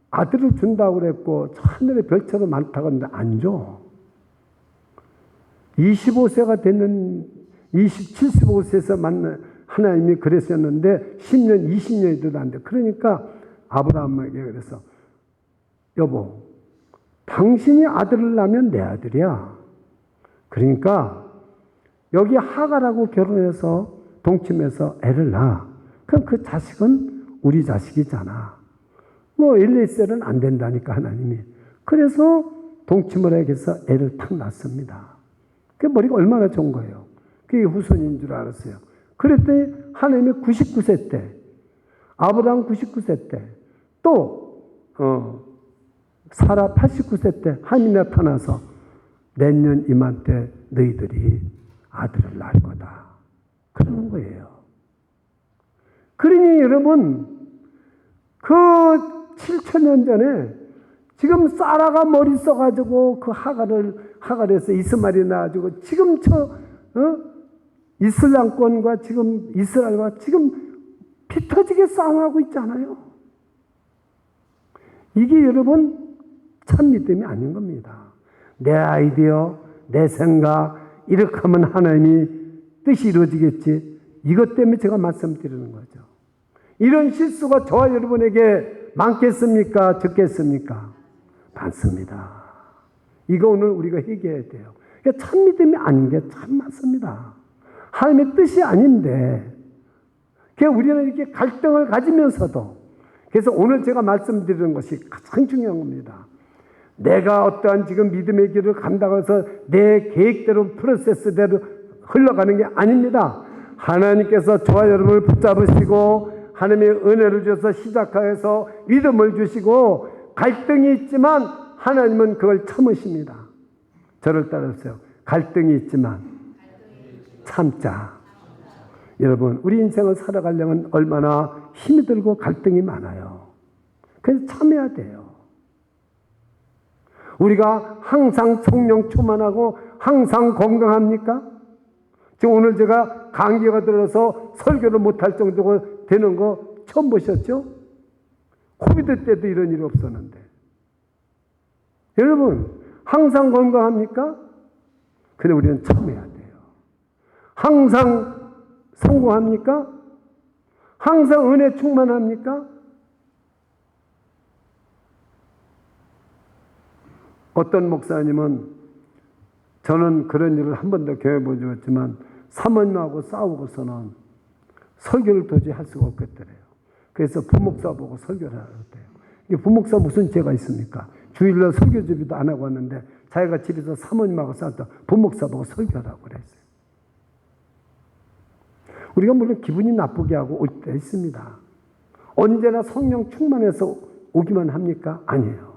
[SPEAKER 1] 아들을 준다고 그랬고 하늘의 별처럼 많다고 했는데 안 줘. 25세가 됐는 75세에서 만나 하나님이 그랬었는데 10년, 20년이 돼도 안 돼. 그러니까 아브라함에게 그래서, 여보, 당신이 아들을 낳으면 내 아들이야. 그러니까 여기 하갈하고 결혼해서 동침해서 애를 낳아. 그럼 그 자식은 우리 자식이잖아. 뭐 엘리에셀은 안 된다니까 하나님이. 그래서 동침을 해서 애를 탁 낳습니다. 그 머리가 얼마나 좋은 거예요. 그게 후손인 줄 알았어요. 그랬더니 하나님이 99세 때, 아브라함 99세 때, 또 사라 89세 때 하나님이 나타나서 내년 이맘때 너희들이 아들을 낳을 거다. 그러는 거예요. 그러니 여러분, 그 7,000년 전에 지금 사라가 머리 써가지고 그 하갈에서 이스마엘이 나가지고 지금 이슬람권과 지금 이스라엘과 지금 피 터지게 싸움하고 있잖아요. 이게 여러분 참 믿음이 아닌 겁니다. 내 아이디어, 내 생각, 이렇게 하면 하나님이 뜻이 이루어지겠지. 이것 때문에 제가 말씀드리는 거죠. 이런 실수가 저와 여러분에게 많겠습니까? 적겠습니까? 많습니다. 이거 오늘 우리가 회개해야 돼요. 그러니까 참 믿음이 아닌 게 참 맞습니다. 하나님의 뜻이 아닌데, 그러니까 우리는 이렇게 갈등을 가지면서도, 그래서 오늘 제가 말씀드리는 것이 가장 중요한 겁니다. 내가 어떠한 지금 믿음의 길을 간다고 해서 내 계획대로 프로세스대로 흘러가는 게 아닙니다. 하나님께서 저와 여러분을 붙잡으시고 하나님의 은혜를 주셔서 시작해서 믿음을 주시고 갈등이 있지만 하나님은 그걸 참으십니다. 저를 따라주세요. 갈등이 있지만 참자. 여러분, 우리 인생을 살아가려면 얼마나 힘이 들고 갈등이 많아요. 그래서 참아야 돼요. 우리가 항상 성령 충만하고 항상 건강합니까? 지금 오늘 제가 감기가 들어서 설교를 못할 정도가 되는 거 처음 보셨죠? 코비드 때도 이런 일이 없었는데. 여러분, 항상 건강합니까? 근데 우리는 참아야 돼요. 항상 성공합니까? 항상 은혜 충만합니까? 어떤 목사님은, 저는 그런 일을 한 번도 경험해 보지만 사모님하고 싸우고서는 설교를 도저히 할 수가 없겠더래요. 그래서 부목사 보고 설교를 하랬대요. 이게 부목사 무슨 죄가 있습니까? 주일날 설교 준비도 안 하고 왔는데 자기가 집에서 사모님하고 싸웠다 부목사 보고 설교하라고 그랬어요. 우리가 물론 기분이 나쁘게 하고 올 때 있습니다. 언제나 성령 충만해서 오기만 합니까? 아니에요.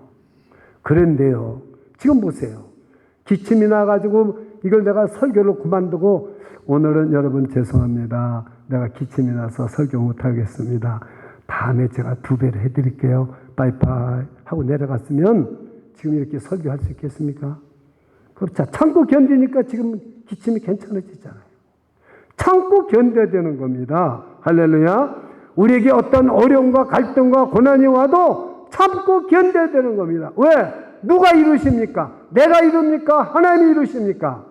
[SPEAKER 1] 그런데요, 지금 보세요. 기침이 나가지고 이걸 내가 설교를 그만두고 오늘은 여러분 죄송합니다. 내가 기침이 나서 설교 못하겠습니다. 다음에 제가 2배를 해드릴게요. 빠이빠이 하고 내려갔으면 지금 이렇게 설교할 수 있겠습니까? 자, 참고 견디니까 지금 기침이 괜찮아지잖아요. 참고 견뎌야 되는 겁니다. 할렐루야. 우리에게 어떤 어려움과 갈등과 고난이 와도 참고 견뎌야 되는 겁니다. 왜? 누가 이루십니까? 내가 이룹니까? 하나님이 이루십니까?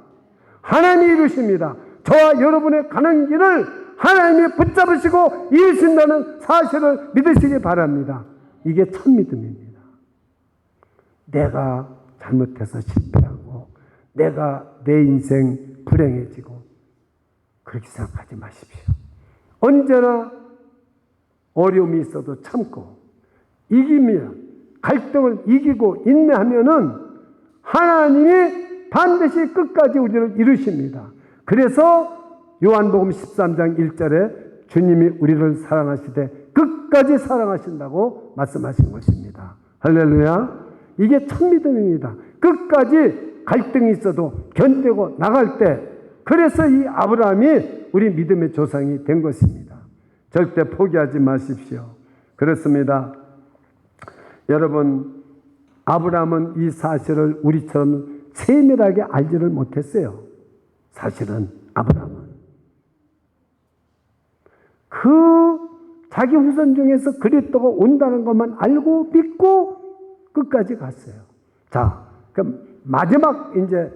[SPEAKER 1] 하나님이 이루십니다. 저와 여러분의 가는 길을 하나님이 붙잡으시고 이루신다는 사실을 믿으시기 바랍니다. 이게 참 믿음입니다. 내가 잘못해서 실패하고 내가 내 인생 불행해지고 그렇게 생각하지 마십시오. 언제나 어려움이 있어도 참고 이기면 갈등을 이기고 인내하면은 하나님이 반드시 끝까지 우리를 이루십니다. 그래서 요한복음 13장 1절에 주님이 우리를 사랑하시되 끝까지 사랑하신다고 말씀하신 것입니다. 할렐루야. 이게 참 믿음입니다. 끝까지 갈등이 있어도 견디고 나갈 때, 그래서 이 아브라함이 우리 믿음의 조상이 된 것입니다. 절대 포기하지 마십시오. 그렇습니다. 여러분, 아브라함은 이 사실을 우리처럼 세밀하게 알지를 못했어요. 사실은 아브라함은 그 자기 후손 중에서 그리스도가 온다는 것만 알고 믿고 끝까지 갔어요. 자, 그럼 마지막 이제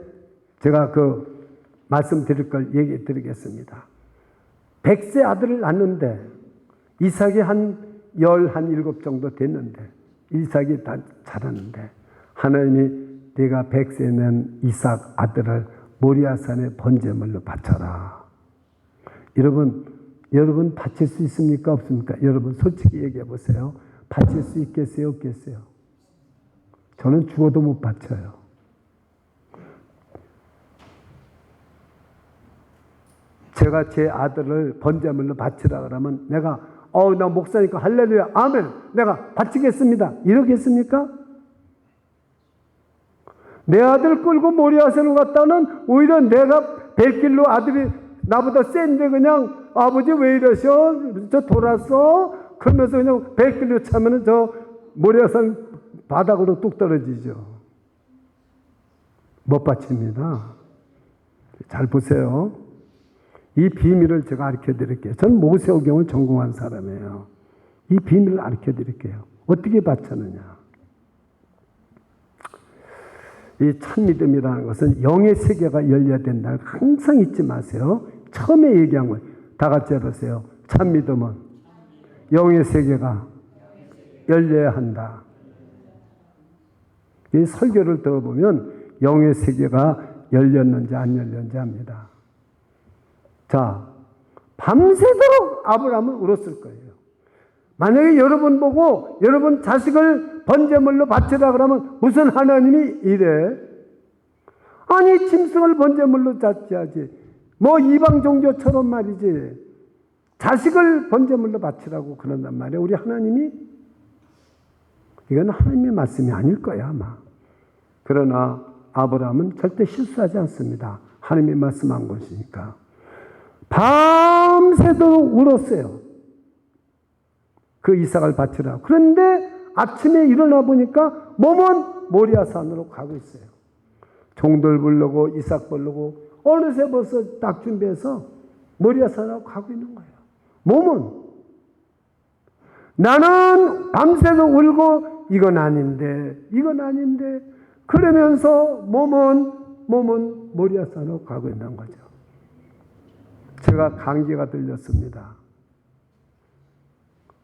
[SPEAKER 1] 제가 그 말씀드릴 걸 얘기해 드리겠습니다. 100세 아들을 낳는데 이삭이 한 17 정도 됐는데 이삭이 다 자랐는데 하나님이 네가 100세 낸 이삭 아들을 모리아산의 번제물로 바쳐라. 여러분 바칠 수 있습니까? 없습니까? 여러분 솔직히 얘기해 보세요. 바칠 수 있겠어요? 없겠어요? 저는 죽어도 못 바쳐요. 제가 제 아들을 번제물로 바치라 그러면 내가 나 목사니까 할렐루야 아멘 내가 바치겠습니다 이러겠습니까? 내 아들 끌고 모리아산으로 갔다는 오히려 내가 벨길로 아들이 나보다 센데 그냥 아버지 왜 이러셔? 저 돌았어? 그러면서 그냥 벨길로 차면은 저 모리아산 바닥으로 뚝 떨어지죠. 못 받칩니다. 잘 보세요. 이 비밀을 제가 가르쳐 드릴게요. 저는 모세오경을 전공한 사람이에요. 이 비밀을 가르쳐 드릴게요. 어떻게 받쳤느냐. 이 참믿음이라는 것은 영의 세계가 열려야 된다. 항상 잊지 마세요. 처음에 얘기한 거예요. 다 같이 해보세요. 참믿음은 영의 세계가 열려야 한다. 이 설교를 들어보면 영의 세계가 열렸는지 안 열렸는지 합니다. 자, 밤새도록 아브라함은 울었을 거예요. 만약에 여러분 보고 여러분 자식을 번제물로 바치라 그러면 무슨 하나님이 이래? 아니 짐승을 번제물로 바쳐야지. 뭐 이방 종교처럼 말이지. 자식을 번제물로 바치라고 그런단 말이에요. 우리 하나님이. 이건 하나님의 말씀이 아닐 거야 아마. 그러나 아브라함은 절대 실수하지 않습니다. 하나님이 말씀한 것이니까. 밤새도록 울었어요. 그 이삭을 바치라. 그런데 아침에 일어나 보니까 몸은 모리아산으로 가고 있어요. 종들 부르고 이삭 부르고 어느새 벌써 딱 준비해서 모리아산으로 가고 있는 거예요. 몸은 나는 밤새도록 울고 이건 아닌데 그러면서 몸은 모리아산으로 가고 있는 거죠. 제가 감기가 들렸습니다.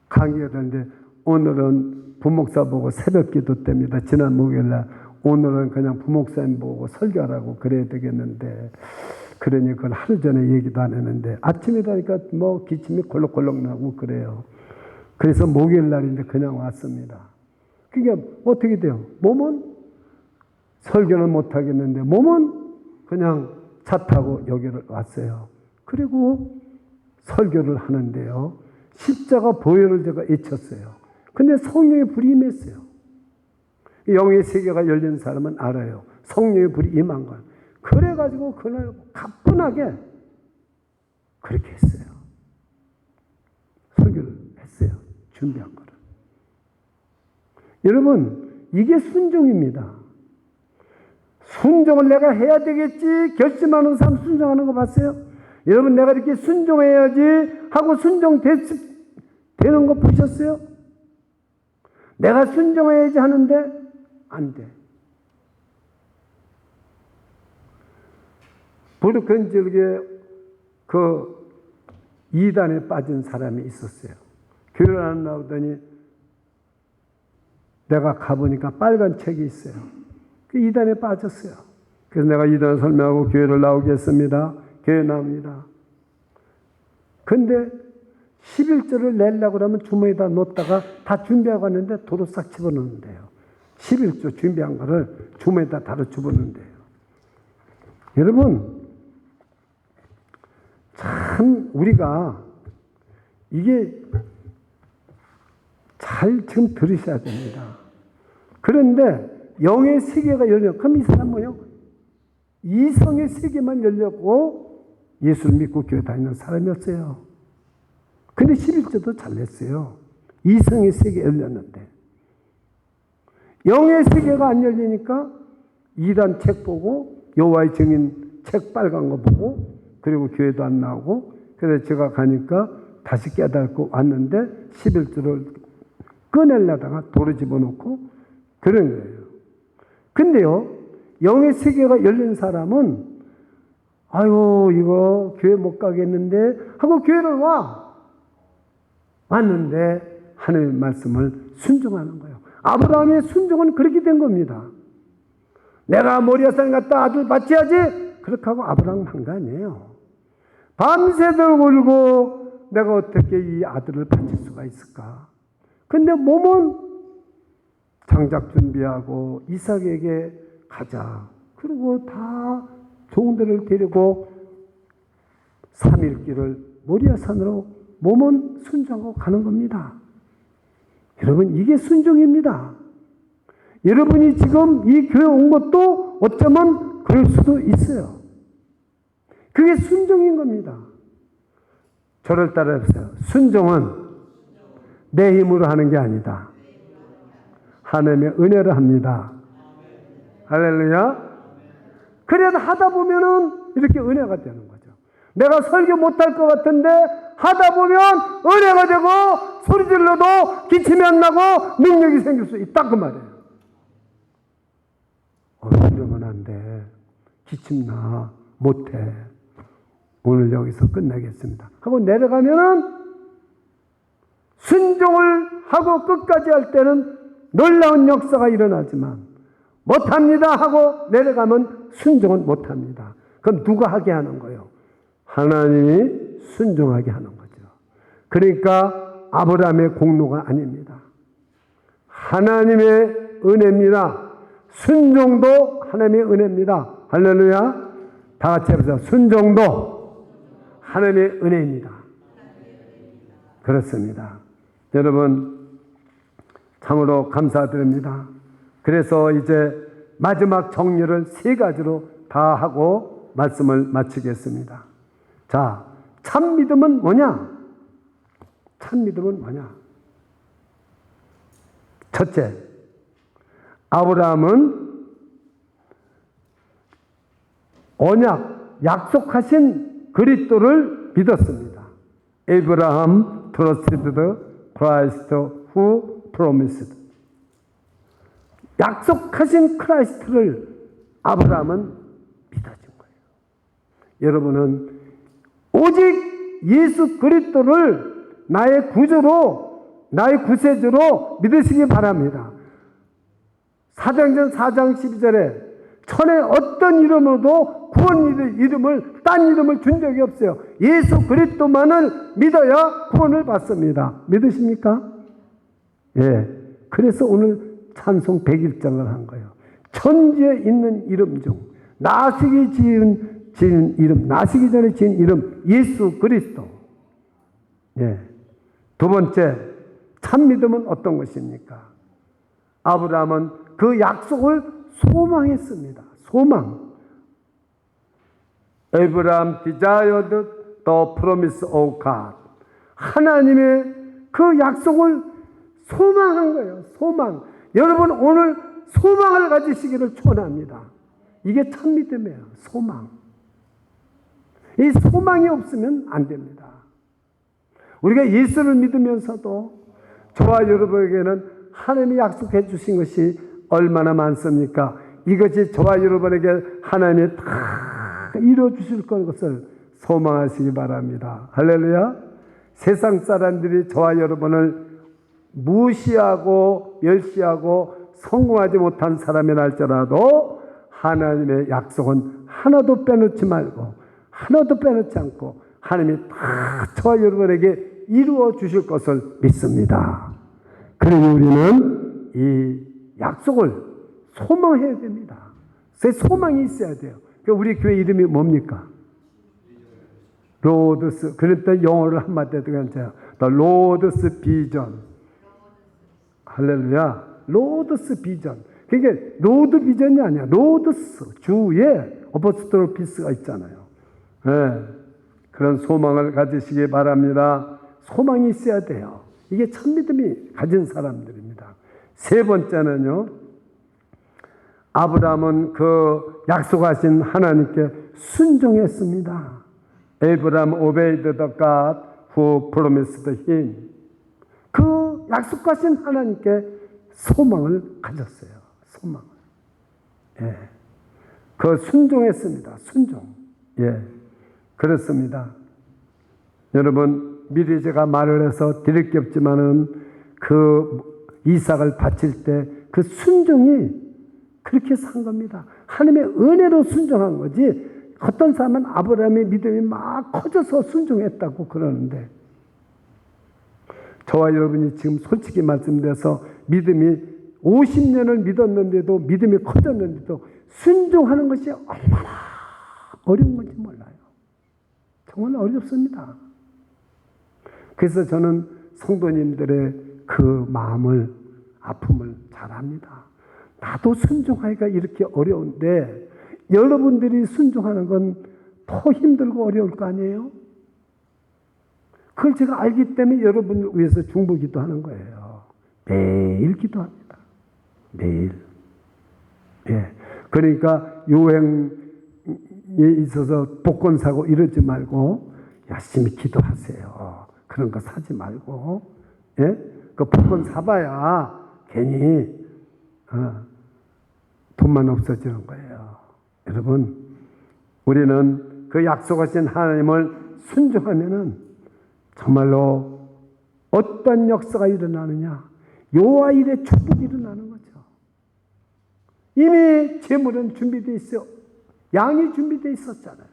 [SPEAKER 1] 감기가 들렸는데 오늘은 부목사 보고 새벽 기도 때입니다. 지난 목요일날 오늘은 그냥 부목사님 보고 설교하라고 그래야 되겠는데 그러니 그걸 하루 전에 얘기도 안 했는데 아침에 되니까 뭐 기침이 콜록콜록 나고 그래요. 그래서 목요일날인데 그냥 왔습니다. 그게 어떻게 돼요? 몸은 설교는 못 하겠는데 몸은 그냥 차 타고 여기를 왔어요. 그리고 설교를 하는데요. 십자가 보혈을 제가 외쳤어요. 근데 성령의 불이 임했어요. 영의 세계가 열린 사람은 알아요. 성령의 불이 임한 걸. 그래가지고 그날 가뿐하게 그렇게 했어요. 설교를 했어요. 준비한 거를. 여러분, 이게 순종입니다. 순종을 내가 해야 되겠지 결심하는 사람 순종하는 거 봤어요? 여러분 내가 이렇게 순종해야지 하고 순종되는 거 보셨어요? 내가 순종해야지 하는데 안 돼. 부르건질게 그 이단에 빠진 사람이 있었어요. 교회를 안 나오더니 내가 가보니까 빨간 책이 있어요. 그 이단에 빠졌어요. 그래서 내가 이단을 설명하고 교회를 나오겠습니다. 교회 나옵니다. 근데 11조를 내려고 그러면 주머니에다 놓다가 다 준비하고 왔는데 도로 싹 집어넣는데요. 11조 준비한 거를 주머니에다 다로 집어넣는데요. 여러분, 참 우리가 이게 잘 지금 들으셔야 됩니다. 그런데 영의 세계가 열려. 그럼 이 사람 뭐요? 이성의 세계만 열렸고 예수를 믿고 교회 다니는 사람이었어요. 근데 11조도 잘 냈어요. 이성의 세계 열렸는데. 영의 세계가 안 열리니까 이단 책 보고 여호와의 증인 책 빨간 거 보고 그리고 교회도 안 나오고 그래서 제가 가니까 다시 깨닫고 왔는데 11조를 꺼내려다가 도로 집어넣고 그런 거예요. 근데요, 영의 세계가 열린 사람은 아유 이거 교회 못 가겠는데 하고 교회를 왔는데 하나님의 말씀을 순종하는 거예요. 아브라함의 순종은 그렇게 된 겁니다. 내가 모리아산 갔다 아들 바쳐야지 그렇게 하고 아브라함 한 거 아니에요. 밤새도록 울고 내가 어떻게 이 아들을 바칠 수가 있을까. 근데 몸은 장작 준비하고 이삭에게 가자. 그리고 다 종들을 데리고 3일 길을 모리아산으로 몸은 순종하고 가는 겁니다. 여러분 이게 순종입니다. 여러분이 지금 이 교회 온 것도 어쩌면 그럴 수도 있어요. 그게 순종인 겁니다. 저를 따라해보세요. 순종은 내 힘으로 하는 게 아니다. 하나님의 은혜를 합니다. 할렐루야. 그래도 하다 보면은 이렇게 은혜가 되는 거죠. 내가 설교 못할 것 같은데 하다 보면 은혜가 되고 소리 질러도 기침이 안 나고 능력이 생길 수 있다 그 말이에요. 이러면 안 돼. 기침 나 못해. 오늘 여기서 끝내겠습니다 하고 내려가면은 순종을 하고 끝까지 할 때는 놀라운 역사가 일어나지만 못합니다 하고 내려가면 순종은 못합니다. 그럼 누가 하게 하는 거예요? 하나님이 순종하게 하는 거죠. 그러니까 아브라함의 공로가 아닙니다. 하나님의 은혜입니다. 순종도 하나님의 은혜입니다. 할렐루야. 다 같이 해보세요. 순종도 하나님의 은혜입니다. 그렇습니다. 여러분 참으로 감사드립니다. 그래서 이제 마지막 정리를 세 가지로 다 하고 말씀을 마치겠습니다. 자, 참 믿음은 뭐냐? 참 믿음은 뭐냐? 첫째, 아브라함은 언약, 약속하신 그리스도를 믿었습니다. Abraham trusted the Christ who promised. 약속하신 크라이스트를 아브라함은 믿어준 거예요. 여러분은 오직 예수 그리스도를 나의 구주로, 나의 구세주로 믿으시기 바랍니다. 사도행전 4장 12절에 천의 어떤 이름으로도 구원 이름을, 딴 이름을 준 적이 없어요. 예수 그리스도만을 믿어야 구원을 받습니다. 믿으십니까? 예. 그래서 오늘 찬송 101장을 한 거예요. 천지에 있는 이름 중 나시기 지은 이름, 나시기 전에 지은 이름 예수 그리스도. 예. 두 번째, 참 믿음은 어떤 것입니까? 아브라함은 그 약속을 소망했습니다. 소망. Abraham desired the promise of God. 하나님의 그 약속을 소망한 거예요. 소망. 여러분 오늘 소망을 가지시기를 축원합니다. 이게 참 믿음이에요. 소망. 이 소망이 없으면 안 됩니다. 우리가 예수를 믿으면서도 저와 여러분에게는 하나님이 약속해 주신 것이 얼마나 많습니까? 이것이 저와 여러분에게 하나님이 다 이루어 주실 것을 소망하시기 바랍니다. 할렐루야. 세상 사람들이 저와 여러분을 무시하고 멸시하고 성공하지 못한 사람이라 할지라도 하나님의 약속은 하나도 빼놓지 말고 하나도 빼놓지 않고 하나님이 다 저와 여러분에게 이루어 주실 것을 믿습니다. 그러니 우리는 이 약속을 소망해야 됩니다. 그 소망이 있어야 돼요. 우리 교회 이름이 뭡니까? 로드스. 그런데 영어를 한마디로 괜찮아요. The Lord's Vision. 할렐루야. 로드스 비전. 그게 로드 비전이 아니야. 로드스. 주에 어포스톨 피스가 있잖아요. 네. 그런 소망을 가지시기 바랍니다. 소망이 있어야 돼요. 이게 참 믿음이 가진 사람들입니다. 세 번째는요. 아브라함은 그 약속하신 하나님께 순종했습니다. Abraham obeyed the God who promised him. 그 약속하신 하나님께 소망을 가졌어요. 소망을. 예. 그 순종했습니다. 순종. 예. 그렇습니다. 여러분, 미리 제가 말을 해서 드릴 게 없지만은 그 이삭을 바칠 때 그 순종이 그렇게 산 겁니다. 하나님의 은혜로 순종한 거지. 어떤 사람은 아브라함의 믿음이 막 커져서 순종했다고 그러는데 저와 여러분이 지금 솔직히 말씀드려서 믿음이 50년을 믿었는데도 믿음이 커졌는데도 순종하는 것이 얼마나 어려운 건지 몰라요. 정말 어렵습니다. 그래서 저는 성도님들의 그 마음을, 아픔을 잘 압니다. 나도 순종하기가 이렇게 어려운데 여러분들이 순종하는 건 더 힘들고 어려울 거 아니에요? 그걸 제가 알기 때문에 여러분을 위해서 중보 기도하는 거예요. 매일 기도합니다. 매일. 예. 그러니까 유행에 있어서 복권 사고 이러지 말고 열심히 기도하세요. 그런 거 사지 말고. 예? 그 복권 사봐야 괜히 돈만 없어지는 거예요. 여러분, 우리는 그 약속하신 하나님을 순종하면은 정말로 어떤 역사가 일어나느냐? 여호와 일의 축복이 일어나는 거죠. 이미 재물은 준비되어 있어요. 양이 준비되어 있었잖아요.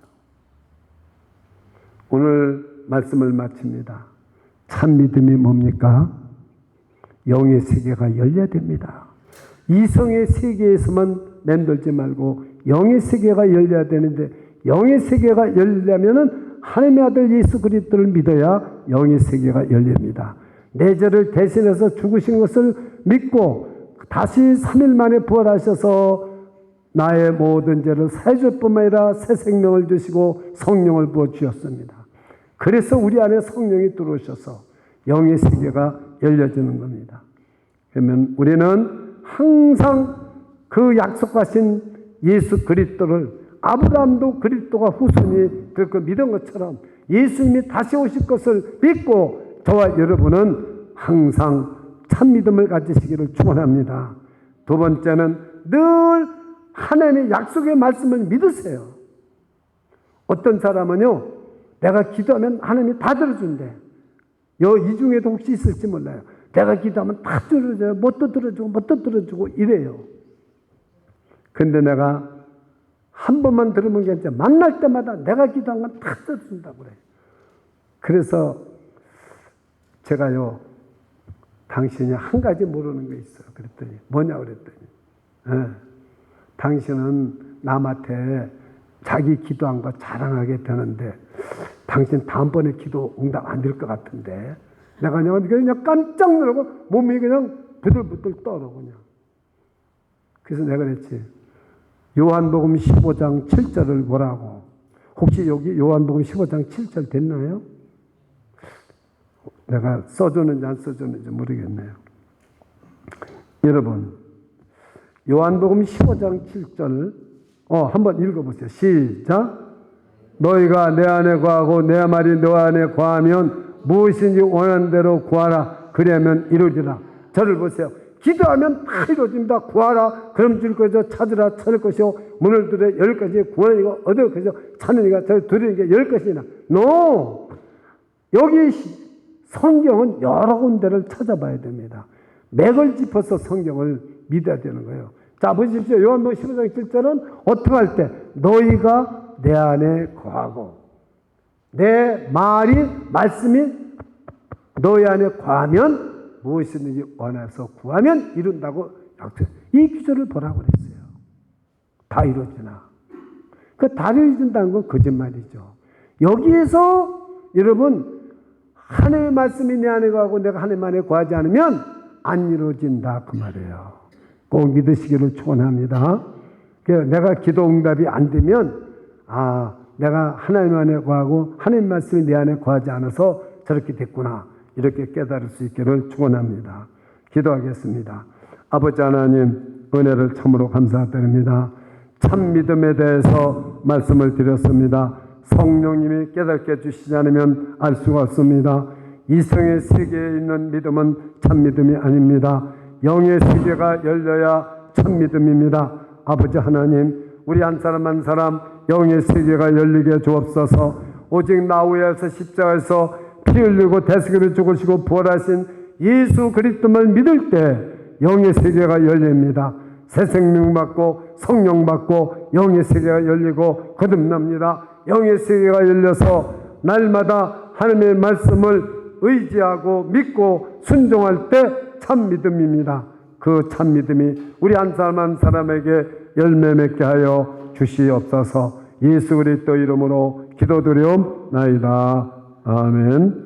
[SPEAKER 1] 오늘 말씀을 마칩니다. 참 믿음이 뭡니까? 영의 세계가 열려야 됩니다. 이성의 세계에서만 맴돌지 말고 영의 세계가 열려야 되는데, 영의 세계가 열리려면은 하나님의 아들 예수 그리스도를 믿어야 영의 세계가 열립니다. 내 죄를 대신해서 죽으신 것을 믿고 다시 3일 만에 부활하셔서 나의 모든 죄를 사해줄 뿐만 아니라 새 생명을 주시고 성령을 부어주셨습니다. 그래서 우리 안에 성령이 들어오셔서 영의 세계가 열려지는 겁니다. 그러면 우리는 항상 그 약속하신 예수 그리스도를, 아브라함도 그리스도가 후손이 될 거 믿은 것처럼 예수님이 다시 오실 것을 믿고 저와 여러분은 항상 참 믿음을 가지시기를 축원합니다. 두 번째는 늘 하나님의 약속의 말씀을 믿으세요. 어떤 사람은요, 내가 기도하면 하나님이 다 들어준대. 이 중에도 혹시 있을지 몰라요. 내가 기도하면 다 들어줘요. 뭣도 들어주고 뭣도 들어주고 이래요. 근데 내가 한 번만 들으면 괜찮아. 만날 때마다 내가 기도한 건 다 들어준다고 그래요. 그래서 제가요, 당신이 한 가지 모르는 게 있어요. 그랬더니 뭐냐 그랬더니, 당신은 남한테 자기 기도한 거 자랑하게 되는데 당신 다음번에 기도 응답 안 될 것 같은데, 내가 그냥 깜짝 놀라고 몸이 그냥 부들부들 떨어 그냥. 그래서 내가 그랬지, 요한복음 15장 7절을 보라고. 혹시 여기 요한복음 15장 7절 됐나요? 내가 써줬는지 안 써줬는지 모르겠네요. 여러분, 요한복음 15장 7절 한번 읽어보세요. 시작. 너희가 내 안에 거하고 내 말이 너 안에 거하면 무엇인지 원하는 대로 구하라. 그러면 이루리라. 저를 보세요. 기도하면 다 이루어집니다. 구하라. 그럼 줄 것이요. 찾으라. 찾을 것이요. 문을 두드려 열 것이요. 구하는 이가 얻을 것이요. 찾는 이가 저 두드리는 게 열 것이나. No! 여기 성경은 여러 군데를 찾아봐야 됩니다. 맥을 짚어서 성경을 믿어야 되는 거예요. 자, 보십시오. 요한복음 15장 7절은 어떻게 할 때? 너희가 내 안에 거하고 내 말씀이 너희 안에 거하면 무엇이든지 원해서 구하면 이룬다고 약속. 이 기절을 보라고 그랬어요. 다 이루어지나. 그 다 이루어진다는 건 거짓말이죠. 여기에서 여러분, 하나님의 말씀이 내 안에 거하고 내가 하나님 안에 거하지 않으면 안 이루어진다 그 말이에요. 꼭 믿으시기를 축원합니다. 내가 기도 응답이 안 되면 내가 하나님 안에 거하고 하나님 말씀이 내 안에 거하지 않아서 저렇게 됐구나, 이렇게 깨달을 수 있기를 축원합니다. 기도하겠습니다. 아버지 하나님, 은혜를 참으로 감사드립니다. 참 믿음에 대해서 말씀을 드렸습니다. 성령님이 깨닫게 해주시지 않으면 알 수가 없습니다. 이성의 세계에 있는 믿음은 참 믿음이 아닙니다. 영의 세계가 열려야 참 믿음입니다. 아버지 하나님, 우리 한 사람 한 사람 영의 세계가 열리게 주옵소서. 오직 나 위에서 십자가에서 피 흘리고 대속으로 죽으시고 부활하신 예수 그리스도를 믿을 때 영의 세계가 열립니다. 새 생명 받고 성령 받고 영의 세계가 열리고 거듭납니다. 영의 세계가 열려서 날마다 하나님의 말씀을 의지하고 믿고 순종할 때 참 믿음입니다. 그 참 믿음이 우리 한 사람 한 사람에게 열매 맺게 하여 주시옵소서. 예수 그리스도 이름으로 기도드리옵나이다. 아멘.